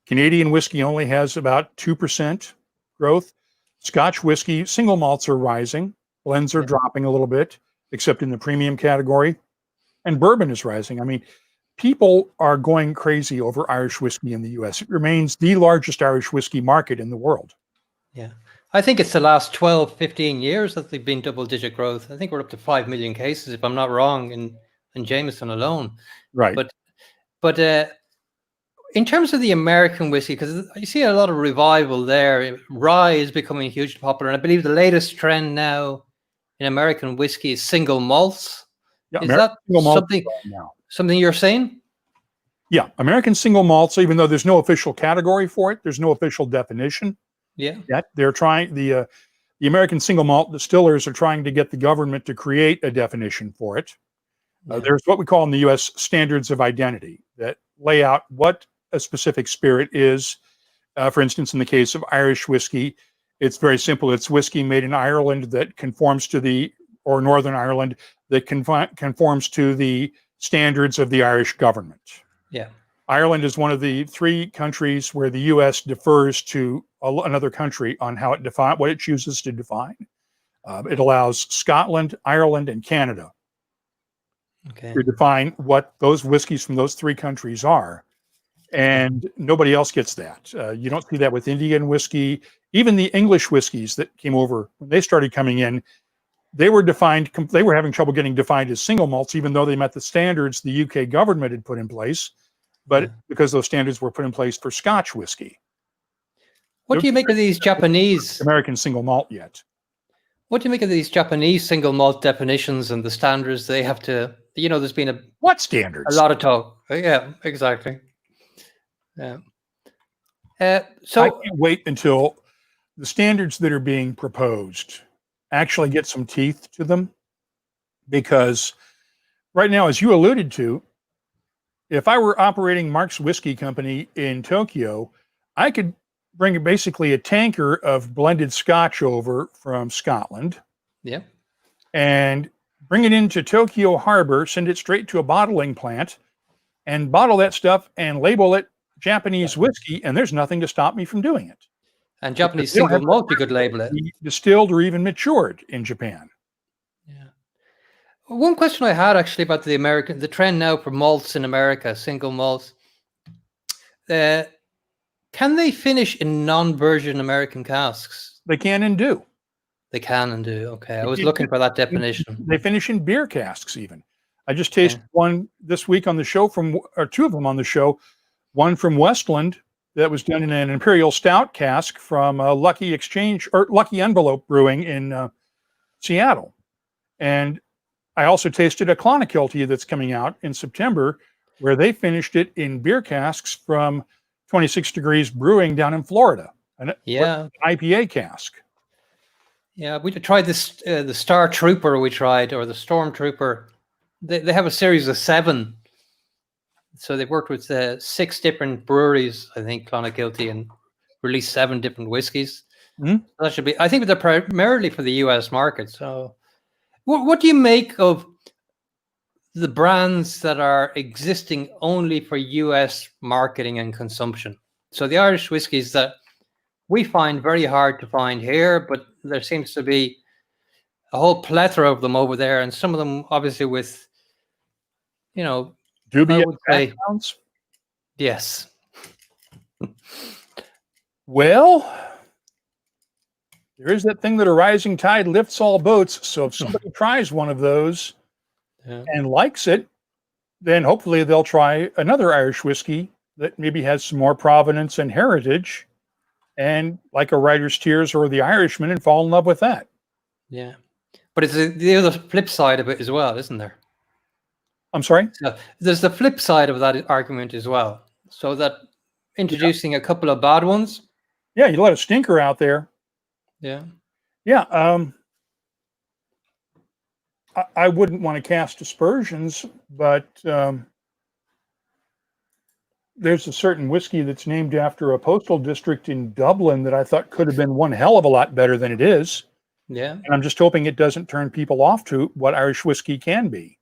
Speaker 2: Canadian whiskey only has about 2% growth. Scotch whiskey, single malts are rising. Blends are dropping a little bit, except in the premium category. And bourbon is rising. I mean, people are going crazy over Irish whiskey in the U.S. It remains the largest Irish whiskey market in the world.
Speaker 1: Yeah. I think it's the last 12, 15 years that they've been double-digit growth. I think we're up to 5 million cases, if I'm not wrong, in Jameson alone.
Speaker 2: Right.
Speaker 1: But in terms of the American whiskey, because you see a lot of revival there, rye is becoming hugely popular. And I believe the latest trend now in American whiskey is single malts.
Speaker 2: Yeah,
Speaker 1: is that something you're saying?
Speaker 2: Yeah, American single malts, even though there's no official category for it, there's no official definition.
Speaker 1: Yeah.
Speaker 2: Yet they're trying, the American single malt distillers are trying to get the government to create a definition for it. There's what we call in the U.S. standards of identity that lay out what a specific spirit is. For instance, in the case of Irish whiskey, it's very simple. It's whiskey made in Ireland that conforms to or Northern Ireland that conforms to the standards of the Irish government.
Speaker 1: Yeah.
Speaker 2: Ireland is one of the 3 countries where the U.S. defers to another country on how it what it chooses to define. It allows Scotland, Ireland, and Canada to define what those whiskeys from those 3 countries are. And nobody else gets that. You don't see that with Indian whiskey. Even the English whiskeys that came over, when they started coming in, they were having trouble getting defined as single malts, even though they met the standards the UK government had put in place. But because those standards were put in place for Scotch whiskey.
Speaker 1: What do you make of these Japanese
Speaker 2: American single malt yet?
Speaker 1: What do you make of these Japanese single malt definitions and the standards they have to, there's been
Speaker 2: what standards?
Speaker 1: A lot of talk. Yeah, exactly. Yeah. So
Speaker 2: I can't wait until the standards that are being proposed actually get some teeth to them, because right now, as you alluded to, if I were operating Mark's Whiskey Company in Tokyo, I could bring basically a tanker of blended Scotch over from Scotland.
Speaker 1: Yeah.
Speaker 2: And bring it into Tokyo Harbor, send it straight to a bottling plant, and bottle that stuff and label it Japanese whiskey, and there's nothing to stop me from doing it.
Speaker 1: And Japanese single malt, you could label it.
Speaker 2: Distilled or even matured in Japan.
Speaker 1: Yeah. One question I had actually about the trend now for malts in America, single malts. Can they finish in non-virgin American casks?
Speaker 2: They can and do.
Speaker 1: They can and do. Okay. I was looking for that definition.
Speaker 2: They finish in beer casks even. I just tasted one this week on the show or 2 of them on the show. One from Westland that was done in an Imperial Stout cask from Lucky Envelope Brewing in Seattle. And I also tasted a Clonakilty that's coming out in September, where they finished it in beer casks from 26 Degrees Brewing down in Florida. An IPA cask. Yeah,
Speaker 1: we tried this, the Star Trooper or the Storm Trooper. they have a series of 7. So they've worked with 6 different breweries, I think, Clonakilty, and released 7 different whiskeys.
Speaker 2: Mm-hmm.
Speaker 1: That should be. I think they're primarily for the U.S. market. So, what do you make of the brands that are existing only for U.S. marketing and consumption? So the Irish whiskies that we find very hard to find here, but there seems to be a whole plethora of them over there, and some of them obviously with,
Speaker 2: Dubious
Speaker 1: I would say,
Speaker 2: backgrounds.
Speaker 1: yes.
Speaker 2: Well, there is that thing that a rising tide lifts all boats. So if somebody tries one of those and likes it, then hopefully they'll try another Irish whiskey that maybe has some more provenance and heritage, and like a Writer's Tears or the Irishman, and fall in love with that.
Speaker 1: Yeah. But it's the other flip side of it as well, isn't there?
Speaker 2: I'm sorry?
Speaker 1: So there's the flip side of that argument as well. So that introducing a couple of bad ones.
Speaker 2: Yeah, you let a stinker out there.
Speaker 1: Yeah.
Speaker 2: Yeah. I wouldn't want to cast aspersions, but there's a certain whiskey that's named after a postal district in Dublin that I thought could have been one hell of a lot better than it is.
Speaker 1: Yeah.
Speaker 2: And I'm just hoping it doesn't turn people off to what Irish whiskey can be.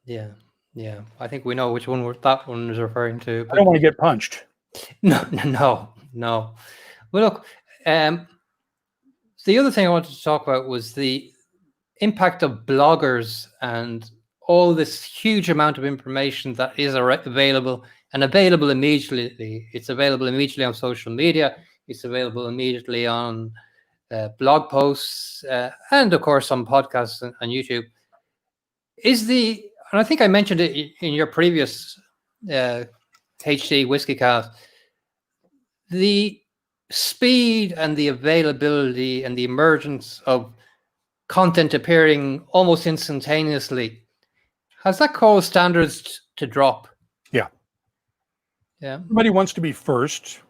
Speaker 1: Yeah. Yeah. I think we know which one that one is referring to.
Speaker 2: I don't want to get punched.
Speaker 1: No. Well, look, the other thing I wanted to talk about was the impact of bloggers and all this huge amount of information that is available and available immediately. It's available immediately on social media. It's available immediately on blog posts and, of course, on podcasts and YouTube. And I think I mentioned it in your previous HD WhiskyCast, the speed and the availability and the emergence of content appearing almost instantaneously, has that caused standards to drop?
Speaker 2: Yeah. Everybody wants to be first.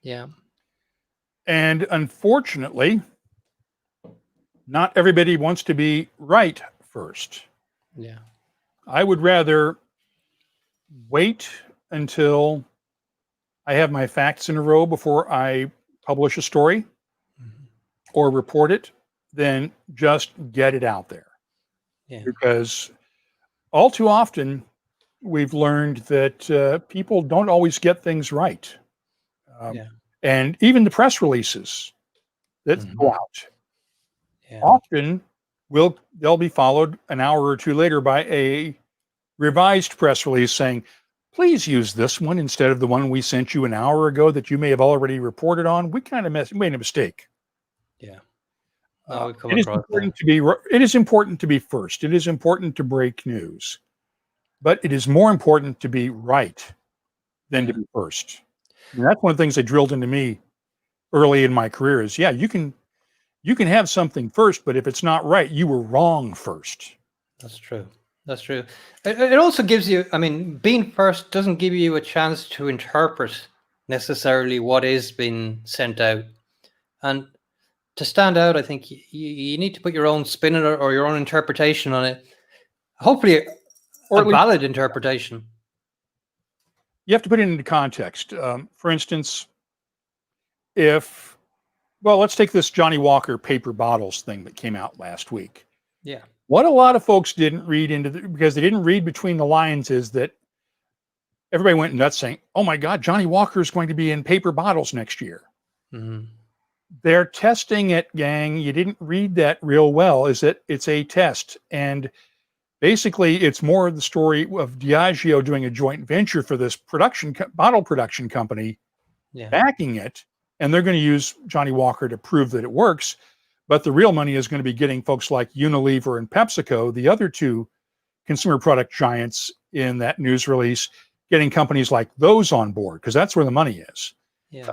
Speaker 1: Yeah.
Speaker 2: And unfortunately, not everybody wants to be right first.
Speaker 1: Yeah.
Speaker 2: I would rather wait until I have my facts in a row before I publish a story or report it than just get it out there.
Speaker 1: Yeah.
Speaker 2: Because all too often we've learned that people don't always get things right. And even the press releases that go out often they'll be followed an hour or two later by a revised press release saying, please use this one instead of the one we sent you an hour ago that you may have already reported on. We kind of made a mistake.
Speaker 1: Yeah.
Speaker 2: It is important to be first. It is important to break news, but it is more important to be right than to be first. And that's one of the things they drilled into me early in my career is, you can have something first, but if it's not right, you were wrong first.
Speaker 1: That's true. It also gives you, being first doesn't give you a chance to interpret necessarily what is being sent out. And to stand out, I think you need to put your own spin on it or your own interpretation on it. Hopefully a valid interpretation.
Speaker 2: You have to put it into context. For instance, let's take this Johnny Walker paper bottles thing that came out last week.
Speaker 1: Yeah.
Speaker 2: What a lot of folks didn't read because they didn't read between the lines is that everybody went nuts saying, oh my God, Johnny Walker is going to be in paper bottles next year. Mm-hmm. They're testing it, gang. You didn't read that real well. It's a test. And basically it's more of the story of Diageo doing a joint venture for this bottle production company, backing it. And they're going to use Johnny Walker to prove that it works. But the real money is going to be getting folks like Unilever and PepsiCo, the other two consumer product giants in that news release, getting companies like those on board, because that's where the money is.
Speaker 1: Yeah.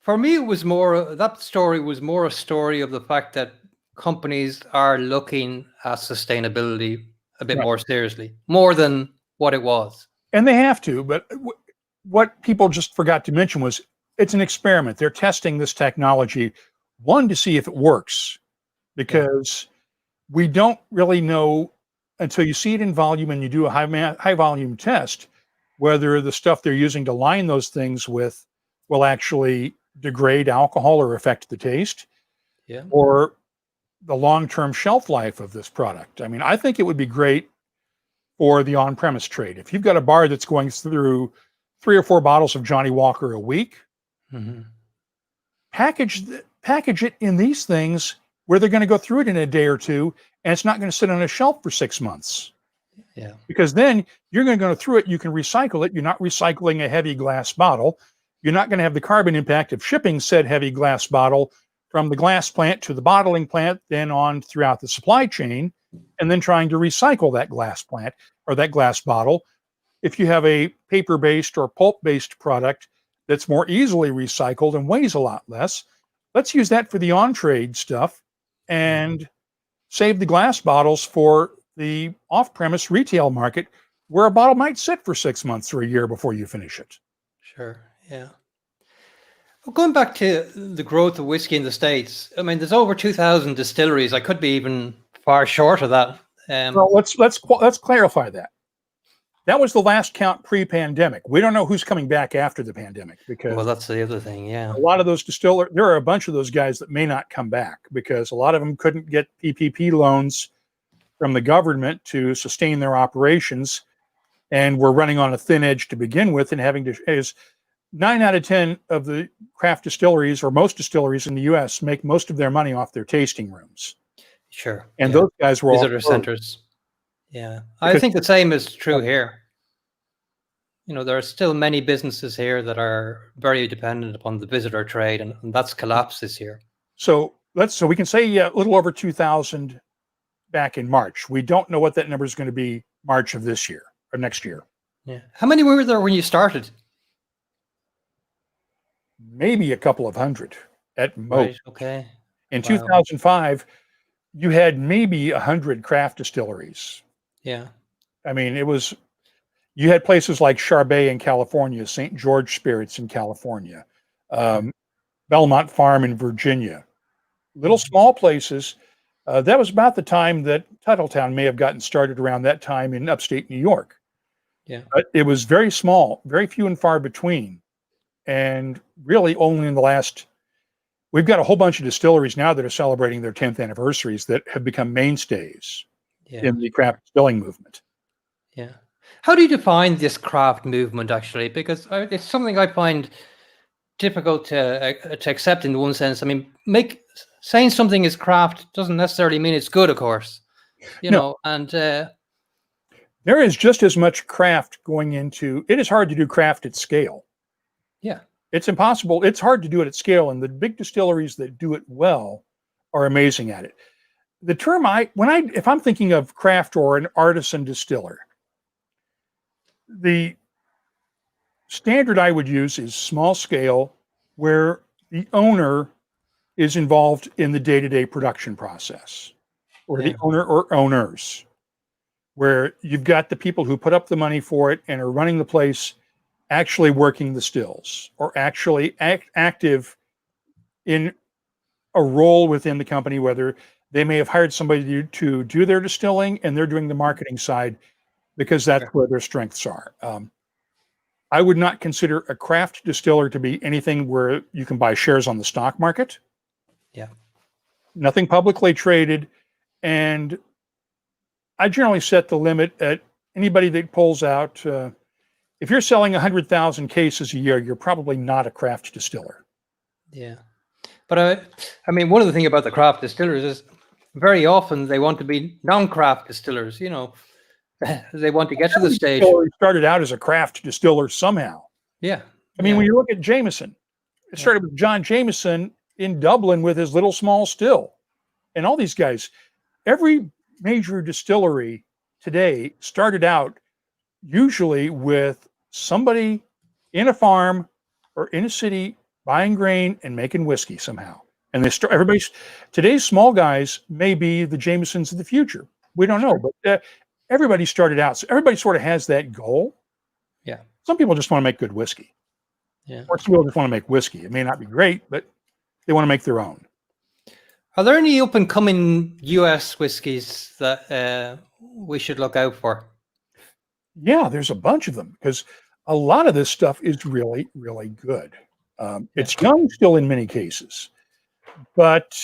Speaker 1: For me, that story was more a story of the fact that companies are looking at sustainability a bit more seriously, more than what it was.
Speaker 2: And they have to, but what people just forgot to mention was it's an experiment. They're testing this technology, one, to see if it works, because we don't really know until you see it in volume and you do a high volume test, whether the stuff they're using to line those things with will actually degrade alcohol or affect the taste, or the long-term shelf life of this product. I mean, I think it would be great for the on-premise trade. If you've got a bar that's going through 3 or 4 bottles of Johnny Walker a week, package it in these things where they're going to go through it in a day or two, and it's not going to sit on a shelf for 6 months.
Speaker 1: Yeah.
Speaker 2: Because then you're going to go through it, you can recycle it. You're not recycling a heavy glass bottle. You're not going to have the carbon impact of shipping said heavy glass bottle from the glass plant to the bottling plant, then on throughout the supply chain, and then trying to recycle that glass plant or that glass bottle. If you have a paper-based or pulp-based product that's more easily recycled and weighs a lot less, let's use that for the on-trade stuff and save the glass bottles for the off-premise retail market, where a bottle might sit for 6 months or a year before you finish it.
Speaker 1: Sure, yeah. Well, going back to the growth of whiskey in the States, I mean, there's over 2,000 distilleries. I could be even far short of that.
Speaker 2: Well, let's clarify that. That was the last count pre-pandemic. We don't know who's coming back after the pandemic, because
Speaker 1: that's the other thing. Yeah,
Speaker 2: a lot of those distillers, there are a bunch of those guys that may not come back because a lot of them couldn't get PPP loans from the government to sustain their operations, and were running on a thin edge to begin with, and having to, as 9 out of 10 of the craft distilleries, or most distilleries in the U.S., make most of their money off their tasting rooms.
Speaker 1: Sure.
Speaker 2: And those guys were
Speaker 1: visitor centers. Yeah, I think the same is true here. You know, there are still many businesses here that are very dependent upon the visitor trade, and that's collapsed this year.
Speaker 2: So we can say a little over 2,000 back in March. We don't know what that number is going to be March of this year or next year.
Speaker 1: Yeah. How many were there when you started?
Speaker 2: Maybe a couple of hundred at most.
Speaker 1: Right, okay.
Speaker 2: In 2005, you had maybe 100 craft distilleries.
Speaker 1: Yeah.
Speaker 2: I mean, you had places like Charbet in California, St. George Spirits in California, Belmont Farm in Virginia, little small places. That was about the time that Titletown may have gotten started, around that time in upstate New York.
Speaker 1: Yeah.
Speaker 2: But it was very small, very few and far between. And really only in the last, we've got a whole bunch of distilleries now that are celebrating their 10th anniversaries that have become mainstays in the craft distilling movement.
Speaker 1: Yeah. How do you define this craft movement, actually? Because it's something I find difficult to accept in one sense. I mean, saying something is craft doesn't necessarily mean it's good, of course. You know, and there
Speaker 2: is just as much craft going into it. Is hard to do craft at scale.
Speaker 1: Yeah.
Speaker 2: It's impossible. It's hard to do it at scale, and the big distilleries that do it well are amazing at it. The term if I'm thinking of craft or an artisan distiller, the standard I would use is small scale, where the owner is involved in the day-to-day production process, or the owner or owners, where you've got the people who put up the money for it and are running the place, actually working the stills, or actually active in a role within the company, whether they may have hired somebody to do their distilling and they're doing the marketing side, because that's where their strengths are. I would not consider a craft distiller to be anything where you can buy shares on the stock market.
Speaker 1: Yeah.
Speaker 2: Nothing publicly traded. And I generally set the limit at anybody that pulls out, if you're selling 100,000 cases a year, you're probably not a craft distiller.
Speaker 1: Yeah. But I mean, one of the things about the craft distillers is very often they want to be non-craft distillers, you know. They want to get to the stage.
Speaker 2: He started out as a craft distiller somehow.
Speaker 1: Yeah.
Speaker 2: I mean, when you look at Jameson, it started with John Jameson in Dublin with his little small still. And all these guys, every major distillery today started out usually with somebody in a farm or in a city buying grain and making whiskey somehow. And today's small guys may be the Jamesons of the future. We don't know, but everybody started out. So everybody sort of has that goal.
Speaker 1: Yeah.
Speaker 2: Some people just want to make good whiskey.
Speaker 1: Yeah.
Speaker 2: Or some people just want to make whiskey. It may not be great, but they want to make their own.
Speaker 1: Are there any up and coming US whiskies that we should look out for?
Speaker 2: Yeah, there's a bunch of them because a lot of this stuff is really, really good. It's young still in many cases, but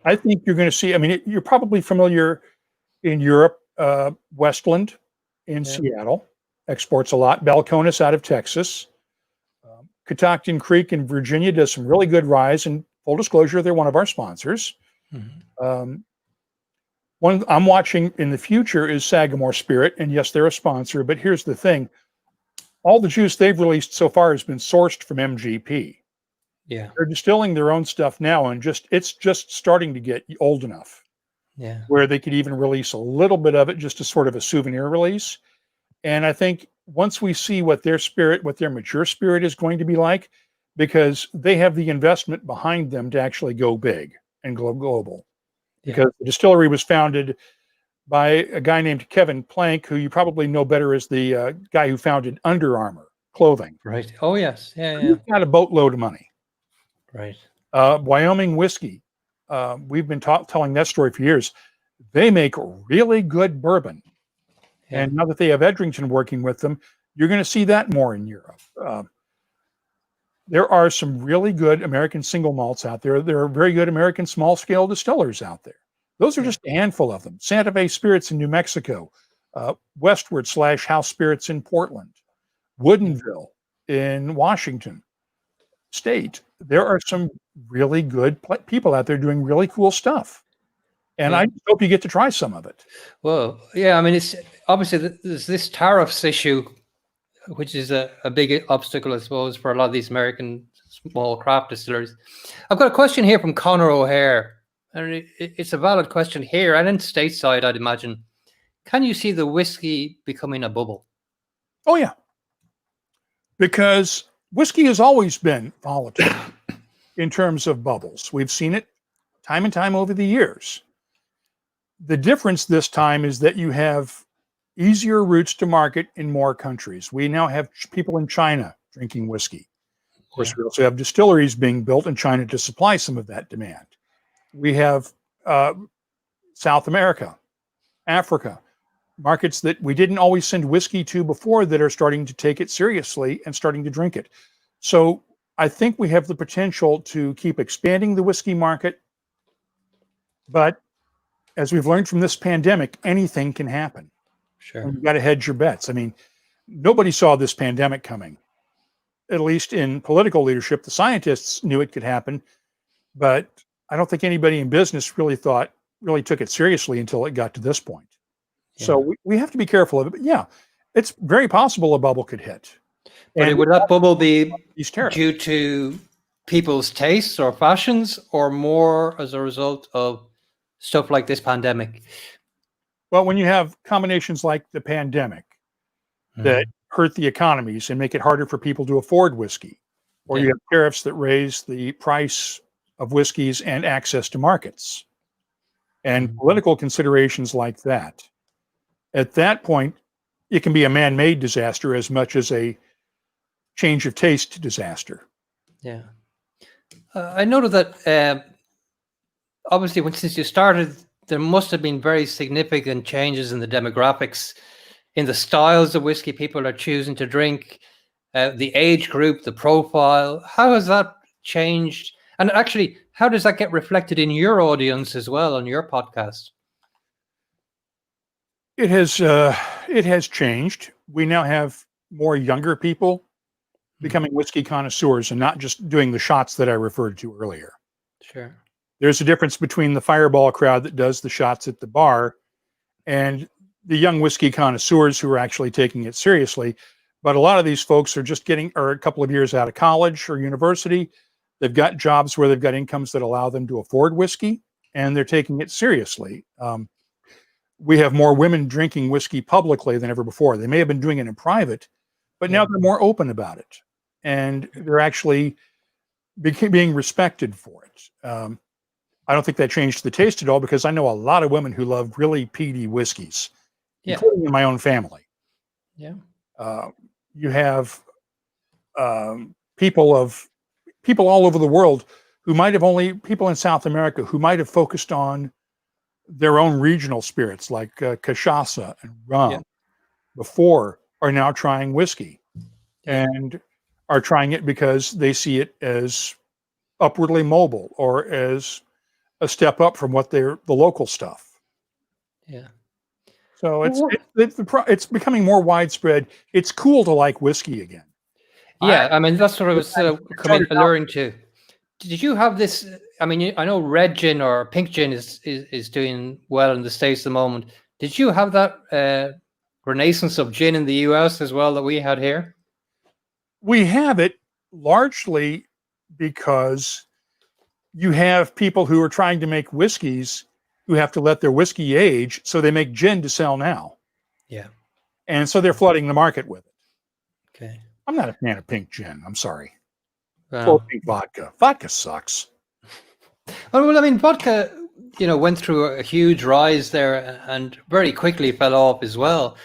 Speaker 2: I think you're going to see, I mean, you're probably familiar in Europe, Westland in Seattle exports a lot. Balcones out of Texas. Catoctin Creek in Virginia does some really good rye. And full disclosure, they're one of our sponsors. Mm-hmm. One I'm watching in the future is Sagamore Spirit. And yes, they're a sponsor. But here's the thing. All the juice they've released so far has been sourced from MGP.
Speaker 1: Yeah.
Speaker 2: They're distilling their own stuff now, and it's just starting to get old enough. Yeah. Where they could even release a little bit of it just as sort of a souvenir release. And I think once we see what their mature spirit is going to be like, because they have the investment behind them to actually go big and go global. Yeah. Because the distillery was founded by a guy named Kevin Plank, who you probably know better as the guy who founded Under Armour clothing.
Speaker 1: Right. Oh, yes. Yeah.
Speaker 2: He's got a boatload of money.
Speaker 1: Right.
Speaker 2: Wyoming Whiskey. We've been telling that story for years. They make really good bourbon. Yeah. And now that they have Edrington working with them, you're going to see that more in Europe. There are some really good American single malts out there. There are very good American small-scale distillers out there. Those are just a handful of them. Santa Fe Spirits in New Mexico, Westward / House Spirits in Portland, Woodinville in Washington State. There are some really good people out there doing really cool stuff. And I hope you get to try some of it.
Speaker 1: Well, yeah, I mean, it's obviously there's this tariffs issue, which is a big obstacle, I suppose, for a lot of these American small craft distilleries. I've got a question here from Conor O'Hare, and it's a valid question here and in stateside, I'd imagine. Can you see the whiskey becoming a bubble?
Speaker 2: Oh, yeah. Because whiskey has always been volatile in terms of bubbles. We've seen it time and time over the years. The difference this time is that you have easier routes to market in more countries. We now have people in China drinking whiskey. Of course, we also have distilleries being built in China to supply some of that demand. We have South America, Africa, markets that we didn't always send whiskey to before that are starting to take it seriously and starting to drink it. So I think we have the potential to keep expanding the whiskey market, but as we've learned from this pandemic, anything can happen.
Speaker 1: Sure.
Speaker 2: And you've got to hedge your bets. I mean, nobody saw this pandemic coming, at least in political leadership. The scientists knew it could happen, but I don't think anybody in business really took it seriously until it got to this point. Yeah. So we have to be careful of it. But yeah, it's very possible a bubble could hit.
Speaker 1: But would that bubble be due to people's tastes or fashions, or more as a result of stuff like this pandemic?
Speaker 2: Well, when you have combinations like the pandemic that hurt the economies and make it harder for people to afford whiskey, or you have tariffs that raise the price of whiskeys and access to markets, and political considerations like that, at that point, it can be a man-made disaster as much as a change of taste disaster.
Speaker 1: Yeah. I noted that obviously since you started, there must have been very significant changes in the demographics, in the styles of whiskey people are choosing to drink, the age group, the profile. How has that changed? And actually, how does that get reflected in your audience as well on your podcast?
Speaker 2: It has changed. We now have more younger people becoming whiskey connoisseurs and not just doing the shots that I referred to earlier.
Speaker 1: Sure.
Speaker 2: There's a difference between the fireball crowd that does the shots at the bar and the young whiskey connoisseurs who are actually taking it seriously. But a lot of these folks are just are a couple of years out of college or university. They've got jobs where they've got incomes that allow them to afford whiskey, and they're taking it seriously. We have more women drinking whiskey publicly than ever before. They may have been doing it in private, but now they're more open about it, and they're actually being respected for it. I don't think that changed the taste at all, because I know a lot of women who love really peaty whiskeys, including in my own family.
Speaker 1: Yeah.
Speaker 2: You have people all over the world people in South America who might have focused on their own regional spirits like cachaça and rum before are now trying whiskey and are trying it because they see it as upwardly mobile or as a step up from what the local stuff.
Speaker 1: Yeah.
Speaker 2: So it's becoming more widespread. It's cool to like whiskey again.
Speaker 1: Yeah, I mean that's what I was alluring to. Did you have this? I mean, I know red gin or pink gin is doing well in the States at the moment. Did you have that renaissance of gin in the US as well that we had here?
Speaker 2: We have it largely because you have people who are trying to make whiskeys who have to let their whiskey age, so they make gin to sell now.
Speaker 1: Yeah.
Speaker 2: And so they're flooding the market with it.
Speaker 1: Okay.
Speaker 2: I'm not a fan of pink gin. I'm sorry.
Speaker 1: Wow.
Speaker 2: Or pink vodka. Vodka sucks.
Speaker 1: Well, I mean, vodka, went through a huge rise there and very quickly fell off as well.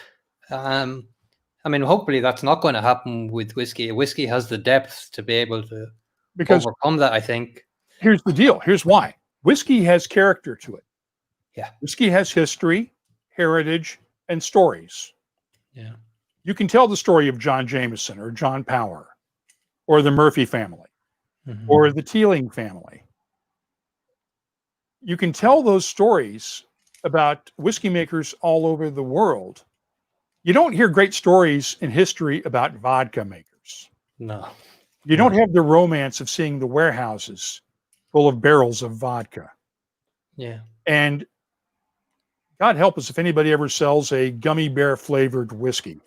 Speaker 1: I mean, hopefully that's not going to happen with whiskey. Whiskey has the depth to be able to overcome that, I think.
Speaker 2: Here's the deal. Here's why. Whiskey has character to it.
Speaker 1: Yeah.
Speaker 2: Whiskey has history, heritage, and stories.
Speaker 1: Yeah.
Speaker 2: You can tell the story of John Jameson or John Power or the Murphy family or the Teeling family. You can tell those stories about whiskey makers all over the world. You don't hear great stories in history about vodka makers.
Speaker 1: No.
Speaker 2: You don't have the romance of seeing the warehouses full of barrels of vodka.
Speaker 1: Yeah.
Speaker 2: And God help us if anybody ever sells a gummy bear flavored whiskey.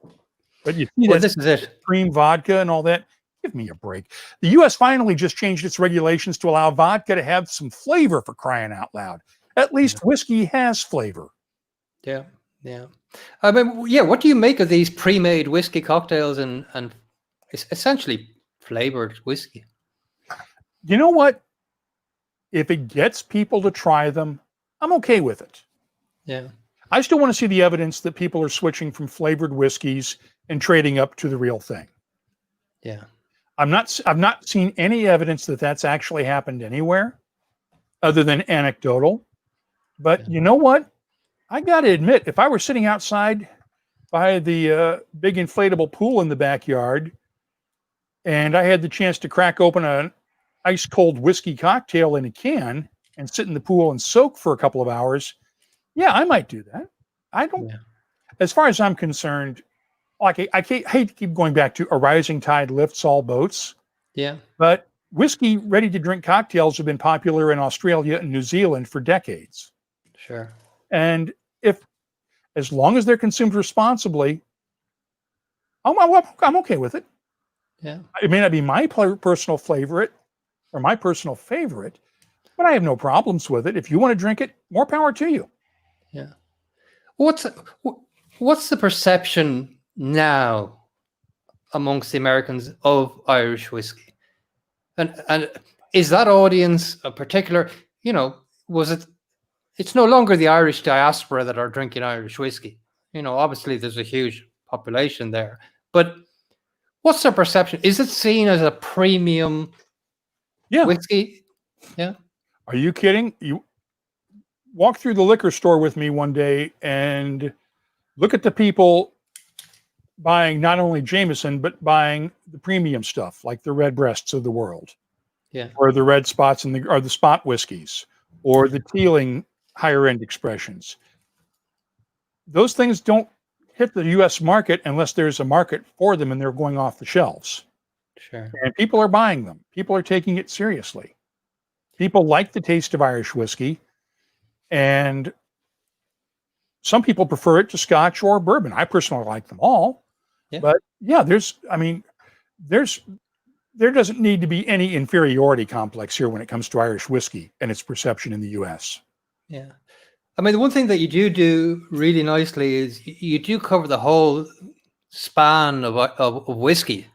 Speaker 2: But you see
Speaker 1: this is it.
Speaker 2: Cream vodka and all that. Give me a break. The U.S. finally just changed its regulations to allow vodka to have some flavor, for crying out loud. At least whiskey has flavor.
Speaker 1: Yeah, yeah. I mean, yeah. What do you make of these pre-made whiskey cocktails and essentially flavored whiskey?
Speaker 2: You know what? If it gets people to try them, I'm okay with it.
Speaker 1: Yeah.
Speaker 2: I still want to see the evidence that people are switching from flavored whiskeys and trading up to the real thing.
Speaker 1: Yeah.
Speaker 2: I've not seen any evidence that that's actually happened anywhere other than anecdotal. But you know what? I got to admit, if I were sitting outside by the big inflatable pool in the backyard and I had the chance to crack open an ice cold whiskey cocktail in a can and sit in the pool and soak for a couple of hours, yeah, I might do that. I don't, as far as I'm concerned, like I hate to keep going back to a rising tide lifts all boats.
Speaker 1: Yeah.
Speaker 2: But whiskey ready to drink cocktails have been popular in Australia and New Zealand for decades.
Speaker 1: Sure.
Speaker 2: And as long as they're consumed responsibly, I'm okay with it.
Speaker 1: Yeah.
Speaker 2: It may not be my personal favorite, but I have no problems with it. If you want to drink it, more power to you.
Speaker 1: Yeah. What's the perception now amongst the Americans of Irish whiskey? And is that audience a particular, it's no longer the Irish diaspora that are drinking Irish whiskey. Obviously there's a huge population there, but what's their perception? Is it seen as a premium whiskey? Yeah.
Speaker 2: Are you kidding? You walk through the liquor store with me one day and look at the people buying not only Jameson, but buying the premium stuff like the red breasts of the world.
Speaker 1: Yeah.
Speaker 2: Or the red spots or the spot whiskeys or the Teeling higher end expressions. Those things don't hit the US market unless there's a market for them and they're going off the shelves.
Speaker 1: Sure.
Speaker 2: And people are buying them. People are taking it seriously. People like the taste of Irish whiskey, and some people prefer it to Scotch or bourbon. I personally like them all. Yeah. But yeah, there doesn't need to be any inferiority complex here when it comes to Irish whiskey and its perception in the US.
Speaker 1: Yeah. I mean, the one thing that you do really nicely is you do cover the whole span of whiskey.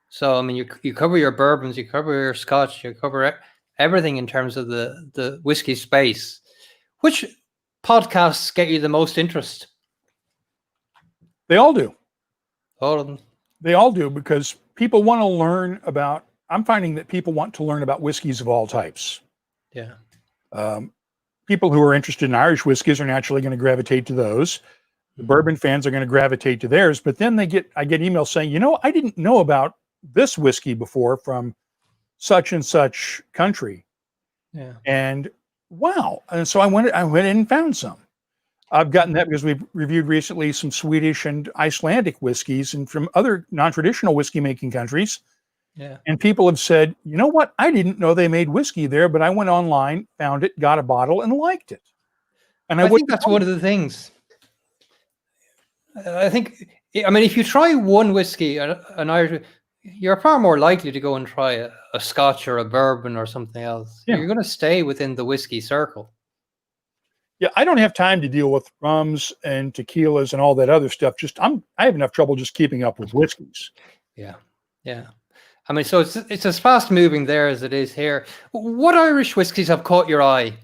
Speaker 1: So, I mean, you cover your bourbons, you cover your Scotch, you cover everything in terms of the whiskey space. Which podcasts get you the most interest?
Speaker 2: They all do.
Speaker 1: All of them.
Speaker 2: They all do, because people want to learn about I'm finding that people want to learn about whiskeys of all types.
Speaker 1: Yeah.
Speaker 2: People who are interested in Irish whiskeys are naturally going to gravitate to those. The bourbon fans are going to gravitate to theirs, but then I get emails saying, I didn't know about this whiskey before from such and such country.
Speaker 1: Yeah.
Speaker 2: And wow. And so I went in and found some. I've gotten that because we've reviewed recently some Swedish and Icelandic whiskeys and from other non-traditional whiskey making countries.
Speaker 1: Yeah.
Speaker 2: And people have said, you know what? I didn't know they made whiskey there, but I went online, found it, got a bottle, and liked it. And
Speaker 1: I think that's one of the things. I think, if you try one whiskey, an Irish, you're far more likely to go and try a Scotch or a bourbon or something else. Yeah. You're going to stay within the whiskey circle.
Speaker 2: Yeah, I don't have time to deal with rums and tequilas and all that other stuff. I have enough trouble just keeping up with whiskeys.
Speaker 1: Yeah, yeah. So it's as fast moving there as it is here. What Irish whiskies have caught your eye?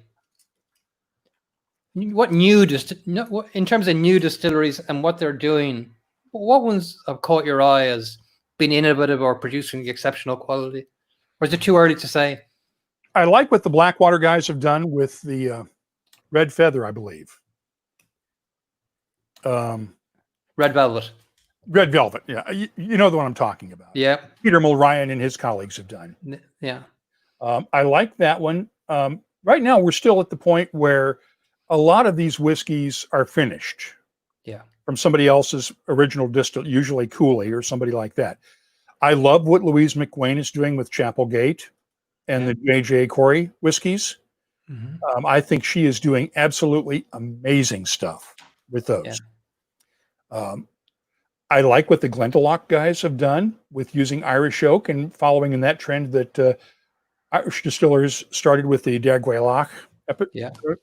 Speaker 1: What in terms of new distilleries and what they're doing? What ones have caught your eye as being innovative or producing exceptional quality? Or is it too early to say?
Speaker 2: I like what the Blackwater guys have done with the Red Feather, I believe.
Speaker 1: Red Velvet.
Speaker 2: Red Velvet, yeah. You know the one I'm talking about.
Speaker 1: Yeah.
Speaker 2: Peter Mulryan and his colleagues have done.
Speaker 1: Yeah.
Speaker 2: I like that one. Right now, we're still at the point where a lot of these whiskeys are finished.
Speaker 1: Yeah.
Speaker 2: From somebody else's original distillate, usually Cooley or somebody like that. I love what Louise McWane is doing with Chapelgate and the J.J. Corey whiskeys. Mm-hmm. I think she is doing absolutely amazing stuff with those. Yeah. I like what the Glendalough guys have done with using Irish oak and following in that trend that Irish distillers started with the Dairgwealach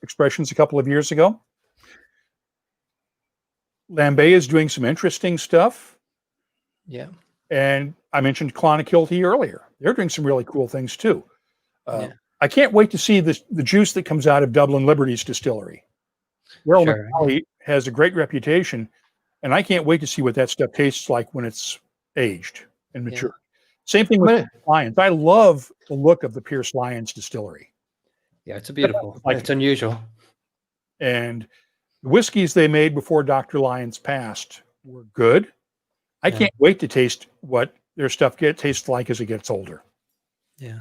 Speaker 2: expressions a couple of years ago. Lambay is doing some interesting stuff.
Speaker 1: Yeah. And
Speaker 2: I mentioned Clonakilty earlier. They're doing some really cool things too. I can't wait to see the juice that comes out of Dublin Liberty's distillery. Merrill McNally has a great reputation, and I can't wait to see what that stuff tastes like when it's aged and mature. Same thing with Lyons. I love the look of the Pierce Lyons distillery.
Speaker 1: Yeah, it's beautiful. It's unusual.
Speaker 2: And the whiskeys they made before Dr. Lyons passed were good. I can't wait to taste what their stuff tastes like as it gets older.
Speaker 1: Yeah.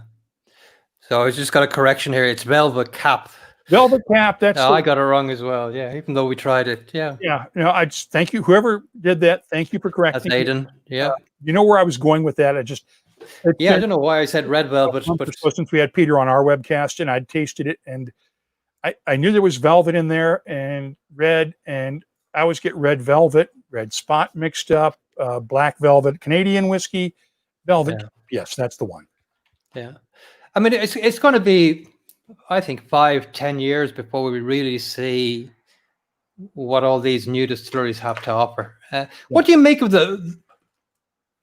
Speaker 1: So I just got a correction here. It's Velvet Cap.
Speaker 2: Velvet Cap.
Speaker 1: I got it wrong as well. Yeah, even though we tried it. Yeah.
Speaker 2: Yeah. I just thank you. Whoever did that, thank you for correcting.
Speaker 1: That's Aidan. Yeah.
Speaker 2: You know where I was going with that? I
Speaker 1: don't know why I said red velvet. But
Speaker 2: since we had Peter on our webcast and I'd tasted it, and I knew there was velvet in there and red, and I always get red velvet, red spot mixed up, black velvet, Canadian whiskey, velvet. Yeah. Yes, that's the one.
Speaker 1: Yeah. It's going to be, I think, 5-10 years before we really see what all these new distilleries have to offer. What do you make of the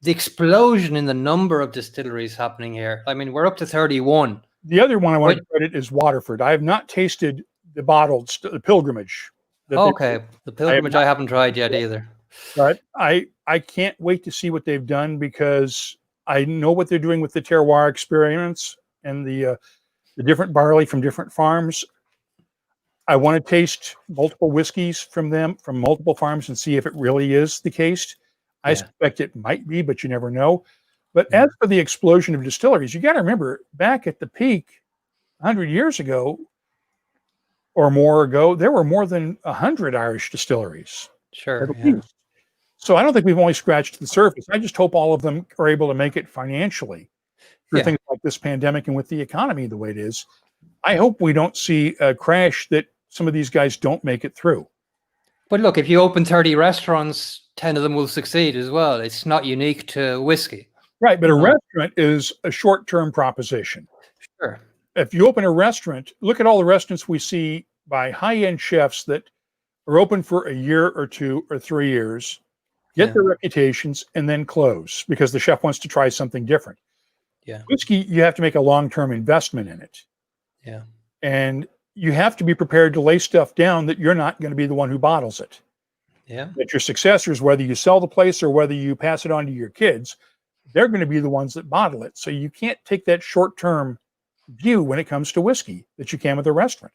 Speaker 1: explosion in the number of distilleries happening here? We're up to 31.
Speaker 2: The other one I want to credit is Waterford. I have not tasted the bottled the Pilgrimage.
Speaker 1: The Pilgrimage I haven't tried yet either.
Speaker 2: But I can't wait to see what they've done because I know what they're doing with the terroir experience and the different barley from different farms. I want to taste multiple whiskeys from them, from multiple farms, and see if it really is the case. I suspect it might be, but you never know. But as for the explosion of distilleries, you got to remember, back at the peak 100 years ago or more ago, there were more than 100 Irish distilleries.
Speaker 1: Sure. Yeah.
Speaker 2: So I don't think we've only scratched the surface. I just hope all of them are able to make it financially through things like this pandemic and with the economy the way it is. I hope we don't see a crash that some of these guys don't make it through.
Speaker 1: But look, if you open 30 restaurants, 10 of them will succeed as well. It's not unique to whiskey.
Speaker 2: Right, but a restaurant is a short-term proposition.
Speaker 1: Sure.
Speaker 2: If you open a restaurant, look at all the restaurants we see by high-end chefs that are open for a year or 2 or 3 years, get their reputations, and then close because the chef wants to try something different.
Speaker 1: Yeah.
Speaker 2: Whiskey, you have to make a long-term investment in it.
Speaker 1: Yeah.
Speaker 2: And you have to be prepared to lay stuff down that you're not going to be the one who bottles it.
Speaker 1: Yeah.
Speaker 2: That your successors, whether you sell the place or whether you pass it on to your kids, they're going to be the ones that bottle it. So you can't take that short-term view when it comes to whiskey that you can with a restaurant.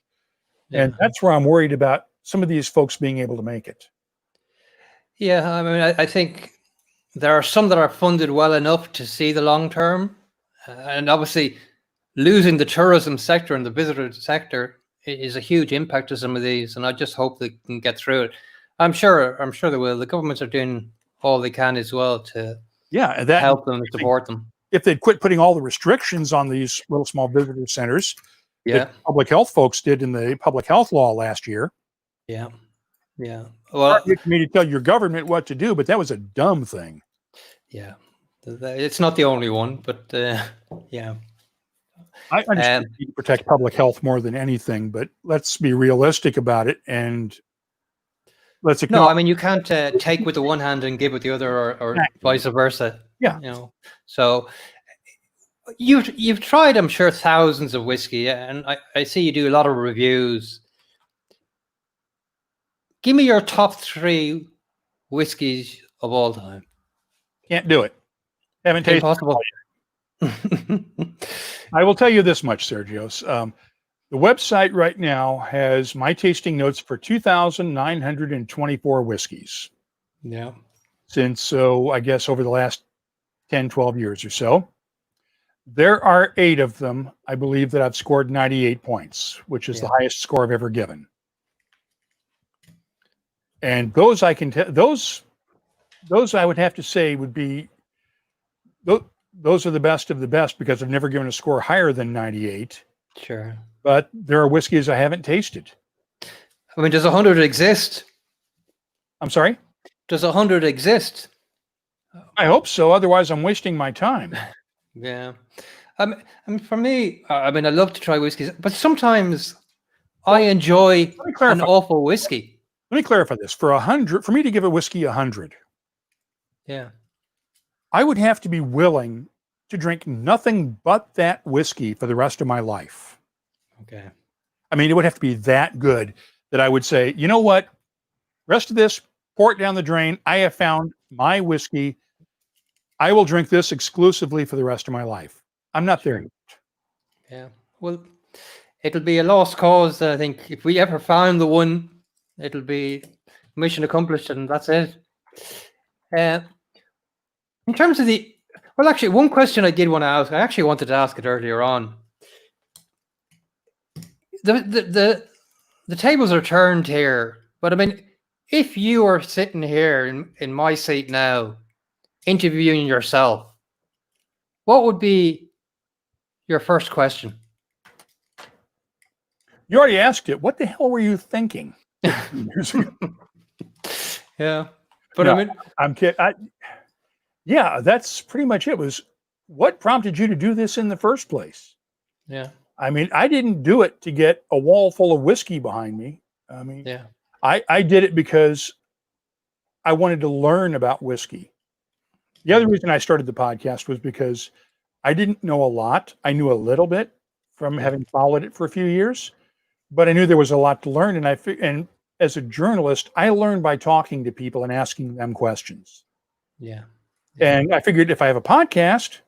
Speaker 1: Yeah.
Speaker 2: And that's where I'm worried about some of these folks being able to make it.
Speaker 1: Yeah, I mean, I think there are some that are funded well enough to see the long term, and obviously losing the tourism sector and the visitor sector is a huge impact to some of these. And I just hope they can get through it. I'm sure they will. The governments are doing all they can as well to help them and support them.
Speaker 2: If they'd quit putting all the restrictions on these little small visitor centers, that public health folks did in the public health law last year.
Speaker 1: Yeah. Yeah. Well,
Speaker 2: it's for me to tell your government what to do, but that was a dumb thing.
Speaker 1: Yeah. It's not the only one, but yeah.
Speaker 2: I understand you need to protect public health more than anything, but let's be realistic about it. And let's acknowledge.
Speaker 1: No, I mean, you can't take with the one hand and give with the other, or vice versa.
Speaker 2: Yeah.
Speaker 1: You know, so you've tried, I'm sure, thousands of whiskey, and I see you do a lot of reviews. Give me your top 3 whiskeys of all time.
Speaker 2: Can't do it. Haven't tasted
Speaker 1: Impossible.
Speaker 2: I will tell you this much, Sergio. The website right now has my tasting notes for 2,924 whiskeys.
Speaker 1: Yeah.
Speaker 2: Since, I guess, over the last 10, 12 years or so. There are 8 of them, I believe, that I've scored 98 points, which is the highest score I've ever given. And those I can tell, those I would have to say would be, those are the best of the best, because I've never given a score higher than 98.
Speaker 1: Sure.
Speaker 2: But there are whiskeys I haven't tasted.
Speaker 1: I mean, does 100 exist?
Speaker 2: I'm sorry?
Speaker 1: Does 100 exist?
Speaker 2: I hope so. Otherwise, I'm wasting my time.
Speaker 1: Yeah. I mean, for me, I mean, I love to try whiskeys, but sometimes I enjoy an awful whiskey.
Speaker 2: Let me clarify this. For me to give a whiskey 100,
Speaker 1: yeah,
Speaker 2: I would have to be willing to drink nothing but that whiskey for the rest of my life.
Speaker 1: Okay.
Speaker 2: I mean, it would have to be that good that I would say, you know what? Rest of this, pour it down the drain. I have found my whiskey. I will drink this exclusively for the rest of my life. I'm not there yet.
Speaker 1: Yeah. Well, it'll be a lost cause. I think if we ever found the one, it'll be mission accomplished, and that's it. In terms of well, actually, one question I did want to ask, I actually wanted to ask it earlier on. The tables are turned here, but I mean, if you were sitting here in my seat now, interviewing yourself, what would be your first question?
Speaker 2: You already asked it. What the hell were you thinking?
Speaker 1: Yeah, but
Speaker 2: no,
Speaker 1: I mean,
Speaker 2: I'm kidding. Yeah, that's pretty much it. Was what prompted you to do this in the first place?
Speaker 1: Yeah,
Speaker 2: I mean, I didn't do it to get a wall full of whiskey behind me. I mean,
Speaker 1: yeah,
Speaker 2: I did it because I wanted to learn about whiskey. The other reason I started the podcast was because I didn't know a lot. I knew a little bit from having followed it for a few years, but I knew there was a lot to learn. And as a journalist, I learned by talking to people and asking them questions.
Speaker 1: Yeah.
Speaker 2: And I figured if I have a podcast,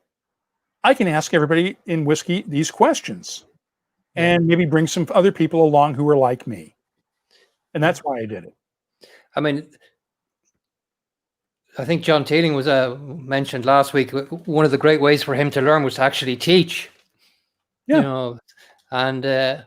Speaker 2: I can ask everybody in whiskey these questions and maybe bring some other people along who are like me. And that's why I did it.
Speaker 1: I mean, I think John Teeling was mentioned last week. One of the great ways for him to learn was to actually teach.
Speaker 2: Yeah.
Speaker 1: You know, and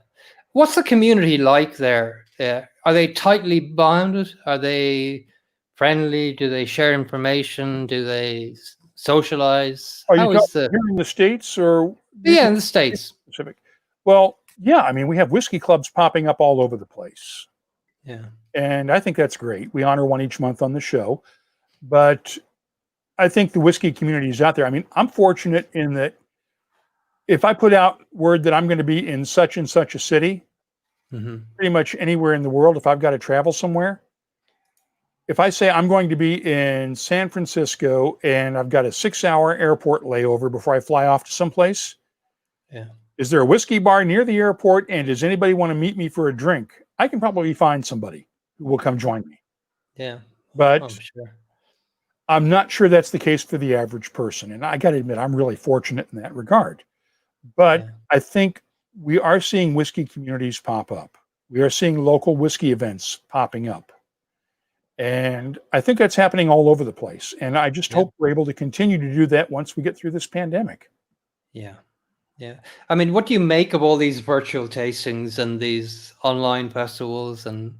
Speaker 1: what's the community like there? Are they tightly bounded? Are they friendly? Do they share information? Do they socialize?
Speaker 2: Are you here in the States or?
Speaker 1: Yeah, in the States.
Speaker 2: Pacific. Well, yeah. I mean, we have whiskey clubs popping up all over the place.
Speaker 1: Yeah.
Speaker 2: And I think that's great. We honor one each month on the show. But I think the whiskey community is out there. I mean, I'm fortunate in that if I put out word that I'm going to be in such and such a city, pretty much anywhere in the world, if I've got to travel somewhere, if I say I'm going to be in San Francisco and I've got a 6-hour airport layover before I fly off to someplace, is there a whiskey bar near the airport? And does anybody want to meet me for a drink? I can probably find somebody who will come join me.
Speaker 1: Yeah.
Speaker 2: But
Speaker 1: sure.
Speaker 2: I'm not sure that's the case for the average person. And I got to admit, I'm really fortunate in that regard. But I think we are seeing whiskey communities pop up. We are seeing local whiskey events popping up. And I think that's happening all over the place. And I just hope we're able to continue to do that once we get through this pandemic.
Speaker 1: Yeah. Yeah. I mean, what do you make of all these virtual tastings and these online festivals and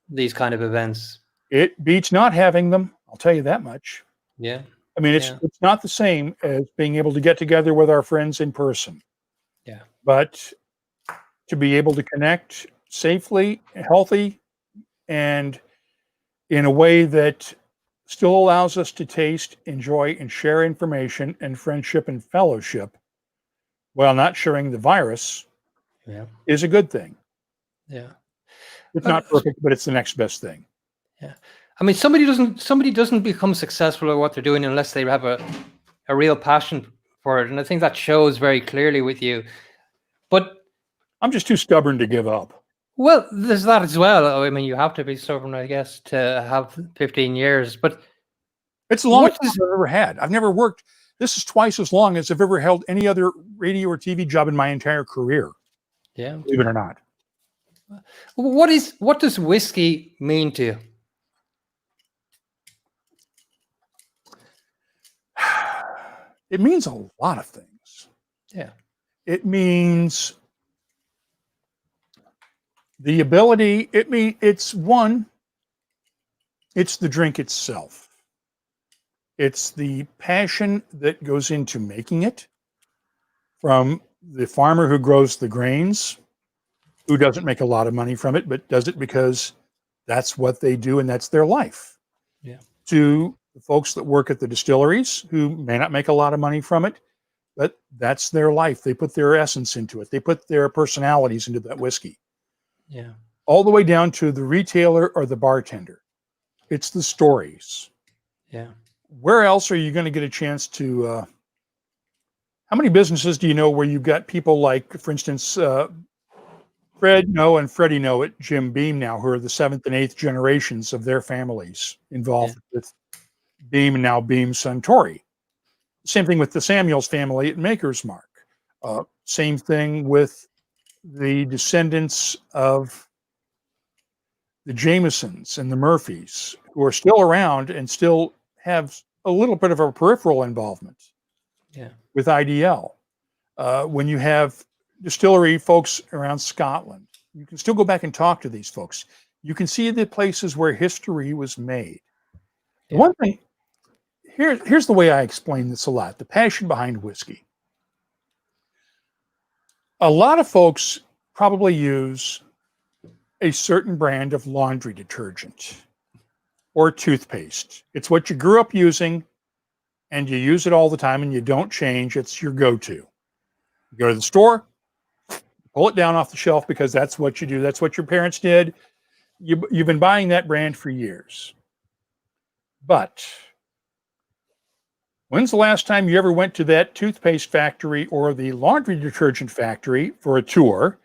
Speaker 1: these kind of events?
Speaker 2: It beats not having them. I'll tell you that much.
Speaker 1: Yeah.
Speaker 2: I mean, it's not the same as being able to get together with our friends in person.
Speaker 1: Yeah.
Speaker 2: But to be able to connect safely, healthy, and in a way that still allows us to taste, enjoy, and share information and friendship and fellowship while not sharing the virus is a good thing.
Speaker 1: Yeah.
Speaker 2: It's not perfect, but it's the next best thing.
Speaker 1: Yeah. I mean, somebody doesn't become successful at what they're doing unless they have a real passion for it. And I think that shows very clearly with you. But
Speaker 2: I'm just too stubborn to give up.
Speaker 1: Well, there's that as well. I mean, you have to be stubborn, I guess, to have 15 years. But
Speaker 2: it's the longest I've ever had. I've never worked. This is twice as long as I've ever held any other radio or TV job in my entire career.
Speaker 1: Yeah.
Speaker 2: Believe it or not.
Speaker 1: What does whiskey mean to you?
Speaker 2: It means a lot of things.
Speaker 1: Yeah.
Speaker 2: It means the ability, it's the drink itself. It's the passion that goes into making it, from the farmer who grows the grains, who doesn't make a lot of money from it, but does it because that's what they do and that's their life.
Speaker 1: Yeah.
Speaker 2: To the folks that work at the distilleries, who may not make a lot of money from it, but that's their life. They put their essence into it. They put their personalities into that whiskey.
Speaker 1: Yeah.
Speaker 2: All the way down to the retailer or the bartender. It's the stories.
Speaker 1: Yeah.
Speaker 2: Where else are you going to get a chance to, how many businesses do you know where you've got people like, for instance, Fred No and Freddie No at Jim Beam now, who are the 7th and 8th generations of their families involved with Beam and now Beam Suntory. Same thing with the Samuels family at Maker's Mark. Same thing with the descendants of the Jamesons and the Murphys, who are still around and still have a little bit of a peripheral involvement with IDL. When you have distillery folks around Scotland, you can still go back and talk to these folks. You can see the places where history was made. The one thing, here's the way I explain this a lot, the passion behind whiskey. A lot of folks probably use a certain brand of laundry detergent or toothpaste. It's what you grew up using and you use it all the time and you don't change. It's your go-to. You go to the store, pull it down off the shelf because that's what you do. That's what your parents did. You've been buying that brand for years. But when's the last time you ever went to that toothpaste factory or the laundry detergent factory for a tour,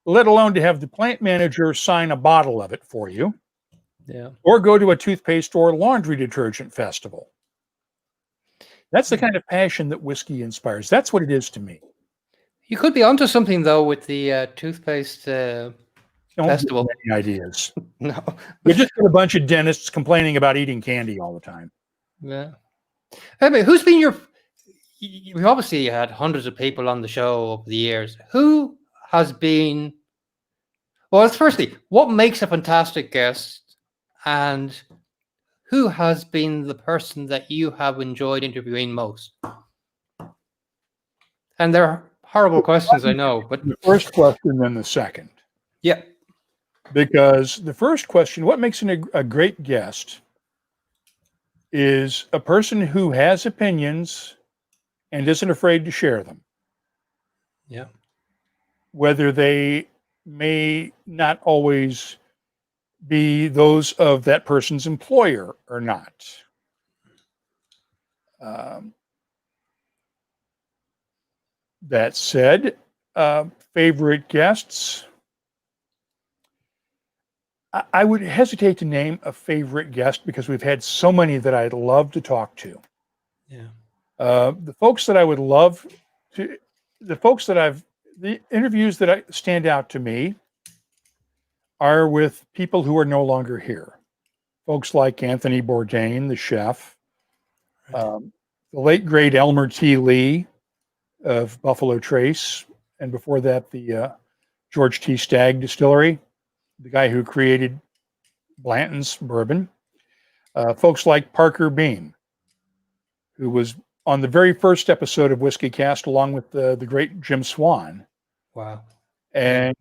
Speaker 2: let alone to have the plant manager sign a bottle of it for you?
Speaker 1: Yeah.
Speaker 2: Or go to a toothpaste or laundry detergent festival? That's the kind of passion that whiskey inspires. That's what it is to me.
Speaker 1: You could be onto something, though, with the toothpaste festival.
Speaker 2: Don't have any ideas.
Speaker 1: No.
Speaker 2: You just got a bunch of dentists complaining about eating candy all the time.
Speaker 1: Yeah. Hey, but who's been your... We've obviously had hundreds of people on the show over the years. Who has been... Well, firstly, what makes a fantastic guest, and who has been the person that you have enjoyed interviewing most? And they're horrible questions, I know, but...
Speaker 2: The first question, then the second.
Speaker 1: Yeah.
Speaker 2: Because the first question, what makes a great guest, is a person who has opinions and isn't afraid to share them.
Speaker 1: Yeah.
Speaker 2: Whether they may not always be those of that person's employer or not. That said, favorite guests, I would hesitate to name a favorite guest because we've had so many that I'd love to talk to.
Speaker 1: Yeah.
Speaker 2: The folks that I would love to, the interviews that stand out to me are with people who are no longer here. Folks like Anthony Bourdain, the chef,
Speaker 1: Right.
Speaker 2: the late great Elmer T. Lee of Buffalo Trace, and before that, the George T. Stagg Distillery, the guy who created Blanton's bourbon. Folks like Parker Bean, who was on the very first episode of WhiskyCast, along with the great Jim Swan.
Speaker 1: Wow.
Speaker 2: And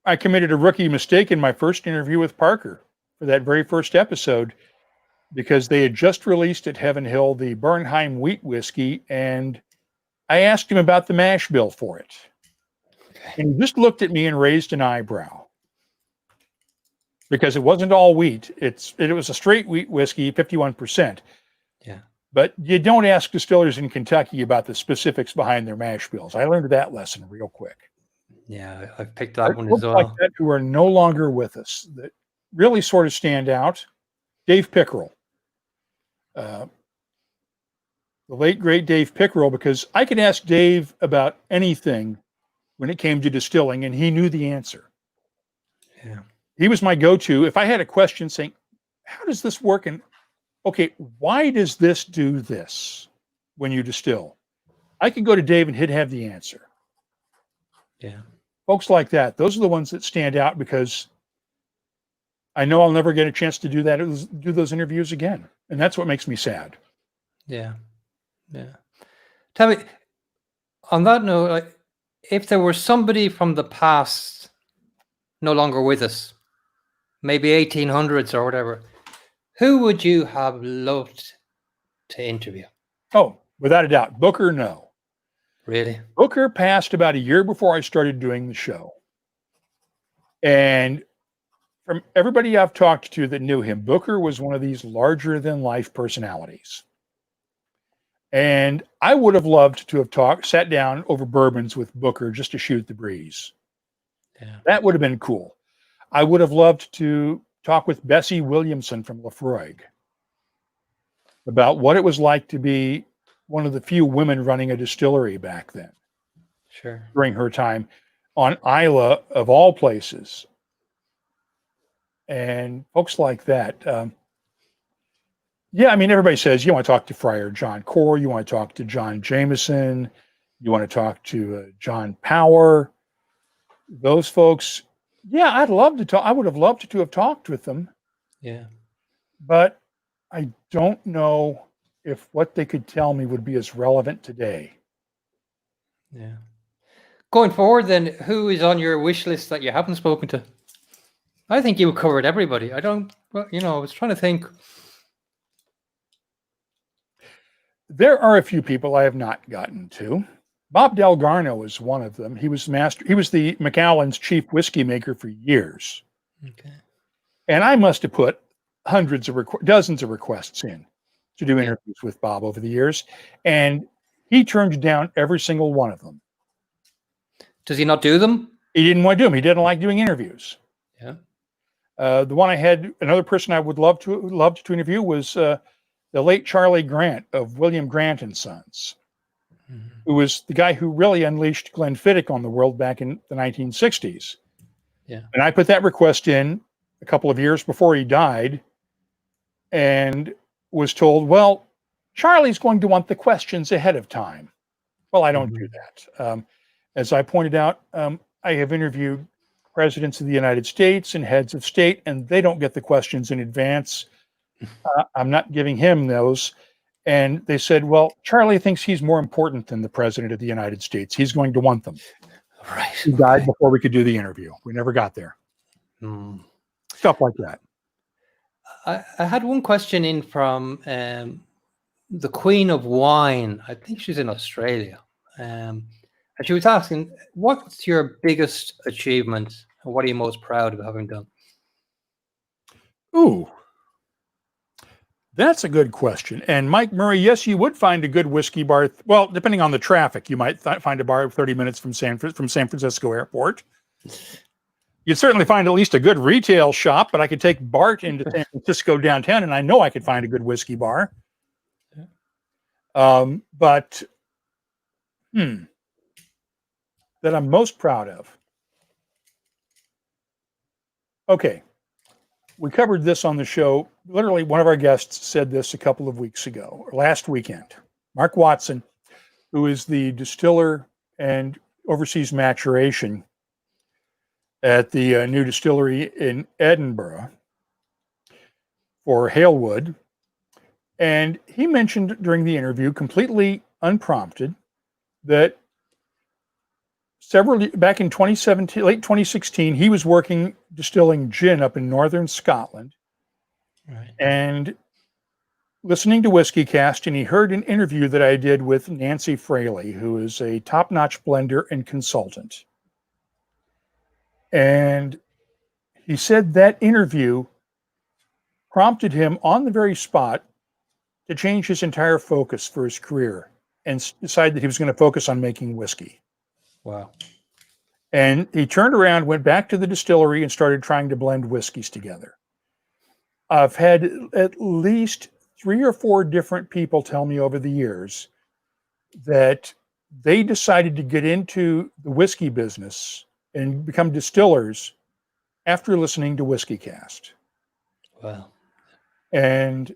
Speaker 2: I committed a rookie mistake in my first interview with Parker for that very first episode, because they had just released at Heaven Hill the Bernheim wheat whiskey, and I asked him about the mash bill for it.
Speaker 1: Okay.
Speaker 2: And he just looked at me and raised an eyebrow, because it wasn't all wheat. It was a straight wheat whiskey, 51%.
Speaker 1: Yeah.
Speaker 2: But you don't ask distillers in Kentucky about the specifics behind their mash bills. I learned that lesson real quick.
Speaker 1: Yeah, I've picked that one as
Speaker 2: Folks
Speaker 1: well.
Speaker 2: like that who are no longer with us that really sort of stand out. Dave Pickerel. The late, great Dave Pickerel, because I could ask Dave about anything when it came to distilling, and he knew the answer.
Speaker 1: Yeah.
Speaker 2: He was my go-to. If I had a question saying, how does this work? And okay, why does this do this when you distill? I could go to Dave and he'd have the answer.
Speaker 1: Yeah.
Speaker 2: Folks like that, those are the ones that stand out, because I know I'll never get a chance to do those interviews again. And that's what makes me sad.
Speaker 1: Yeah. Yeah. Tell me, on that note, like, if there were somebody from the past no longer with us, maybe 1800s or whatever, who would you have loved to interview?
Speaker 2: Oh, without a doubt. Booker, no.
Speaker 1: Really?
Speaker 2: Booker passed about a year before I started doing the show. And from everybody I've talked to that knew him, Booker was one of these larger than life personalities. And I would have loved to have sat down over bourbons with Booker just to shoot the breeze.
Speaker 1: Yeah.
Speaker 2: That would have been cool. I would have loved to talk with Bessie Williamson from Lafroig about what it was like to be one of the few women running a distillery back then.
Speaker 1: Sure.
Speaker 2: During her time on Isla, of all places. And folks like that. Yeah, I mean, everybody says you want to talk to Friar John Core, you want to talk to John Jameson, you want to talk to John Power. Those folks, yeah, I'd love to talk. I would have loved to have talked with them.
Speaker 1: Yeah.
Speaker 2: But I don't know if what they could tell me would be as relevant today.
Speaker 1: Yeah. Going forward, then, who is on your wish list that you haven't spoken to? I think you covered everybody. I was trying to think.
Speaker 2: There are a few people I have not gotten to. Bob Delgarno is one of them. He was the Macallan's chief whiskey maker for years.
Speaker 1: Okay.
Speaker 2: And I must have put dozens of requests in to do interviews with Bob over the years. And he turned down every single one of them.
Speaker 1: Does he not do them?
Speaker 2: He didn't want to do them. He didn't like doing interviews.
Speaker 1: Yeah.
Speaker 2: The one I had, another person I would loved to interview was the late Charlie Grant of William Grant and Sons, who was the guy who really unleashed Glenfiddich on the world back in the 1960s.
Speaker 1: Yeah.
Speaker 2: And I put that request in a couple of years before he died, and was told, well, Charlie's going to want the questions ahead of time. Well, I don't do that. As I pointed out, I have interviewed presidents of the United States and heads of state, and they don't get the questions in advance. I'm not giving him those. And they said, well, Charlie thinks he's more important than the president of the United States. He's going to want them.
Speaker 1: Right.
Speaker 2: He died before we could do the interview. We never got there. Stuff like that.
Speaker 1: I had one question in from the Queen of Wine. I think she's in Australia. And she was asking, what's your biggest achievement and what are you most proud of having done?
Speaker 2: Ooh, that's a good question. And Mike Murray, yes, you would find a good whiskey bar. Well, depending on the traffic, you might find a bar 30 minutes from San Francisco Airport. You'd certainly find at least a good retail shop, but I could take Bart into San Francisco downtown, and I know I could find a good whiskey bar. But that I'm most proud of. Okay. We covered this on the show. Literally, one of our guests said this a couple of weeks ago, or last weekend. Mark Watson, who is the distiller and oversees maturation at the new distillery in Edinburgh for Halewood. And he mentioned during the interview, completely unprompted, that back in 2017, late 2016, he was distilling gin up in northern Scotland, right, and listening to WhiskyCast, and he heard an interview that I did with Nancy Fraley, who is a top-notch blender and consultant. And he said that interview prompted him on the very spot to change his entire focus for his career and decide that he was going to focus on making whiskey.
Speaker 1: Wow.
Speaker 2: And he turned around, went back to the distillery, and started trying to blend whiskeys together. I've had at least 3 or 4 different people tell me over the years that they decided to get into the whiskey business and become distillers after listening to WhiskyCast.
Speaker 1: Wow.
Speaker 2: And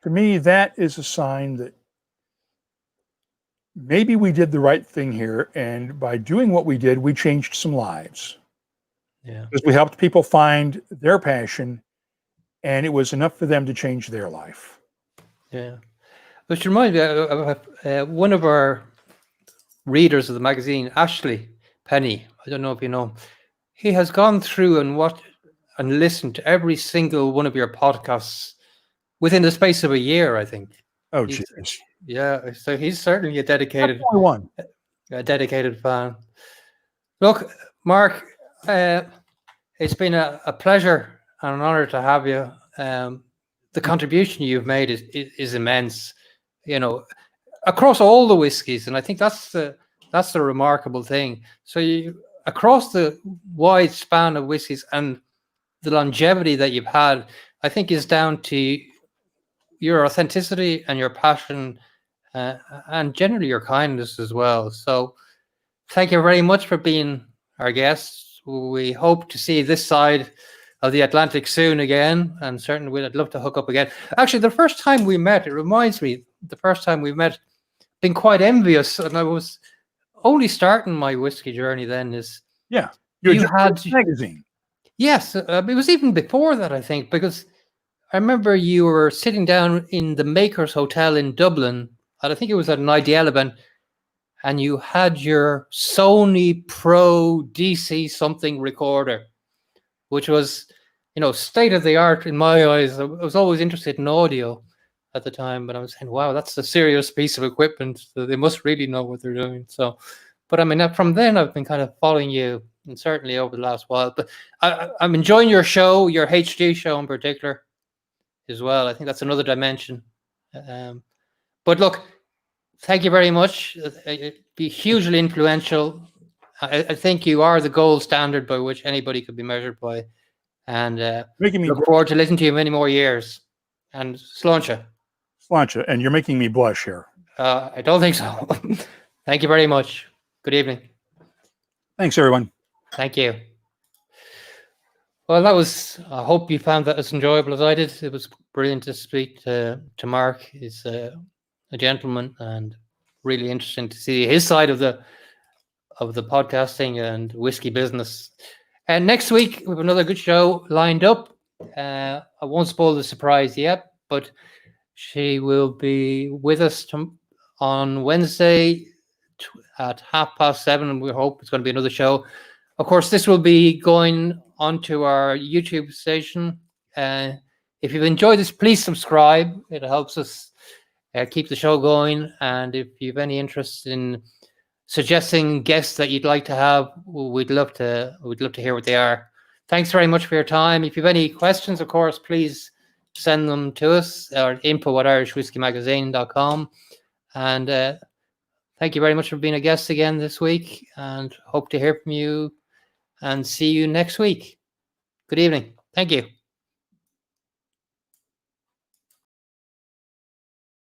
Speaker 2: to me, that is a sign that maybe we did the right thing here, and by doing what we did, we changed some lives.
Speaker 1: Yeah.
Speaker 2: Because we helped people find their passion, and it was enough for them to change their life.
Speaker 1: Yeah. Which reminds me of one of our readers of the magazine, Ashley Penny. I don't know if you know. He has gone through and listened to every single one of your podcasts within the space of a year, I think.
Speaker 2: Oh, jeez.
Speaker 1: Yeah, so he's certainly a dedicated fan. Look, Mark, it's been a pleasure and an honor to have you. The contribution you've made is immense, across all the whiskies, and I think that's the remarkable thing. So across the wide span of whiskies, and the longevity that you've had, I think, is down to your authenticity and your passion, and generally your kindness as well. So thank you very much for being our guest. We hope to see this side of the Atlantic soon again, and certainly I'd love to hook up again. Actually, the first time we met, it reminds me, being quite envious, and I was only starting my whiskey journey then. You had
Speaker 2: magazine.
Speaker 1: Yes, it was even before that, I think, because I remember you were sitting down in the Makers Hotel in Dublin, and I think it was at an IDL event, and you had your Sony Pro DC something recorder, which was, state of the art in my eyes. I was always interested in audio at the time, but I was saying, wow, that's a serious piece of equipment. So they must really know what they're doing. So, but I mean, from then I've been kind of following you, and certainly over the last while. But I'm enjoying your show, your HD show in particular, as well. I think that's another dimension. But look, thank you very much. It'd be hugely influential. I think you are the gold standard by which anybody could be measured by. And look forward to listening to you many more years. And Sláinte,
Speaker 2: and you're making me blush here.
Speaker 1: I don't think so. Thank you very much. Good evening.
Speaker 2: Thanks, everyone.
Speaker 1: Thank you. Well, I hope you found that as enjoyable as I did. It was brilliant to speak to Mark. He's a gentleman, and really interesting to see his side of the podcasting and whiskey business. And next week, we have another good show lined up. I won't spoil the surprise yet, but she will be with us on Wednesday at 7:30, and we hope it's going to be another show. Of course, this will be going onto our YouTube station. If you've enjoyed this, please subscribe. It helps us keep the show going. And if you have any interest in suggesting guests that you'd like to have, we'd love to hear what they are. Thanks very much for your time. If you have any questions, of course, please send them to us or info@irishwhiskeymagazine.com. And thank you very much for being a guest again this week, and hope to hear from you and see you next week. Good evening. Thank you.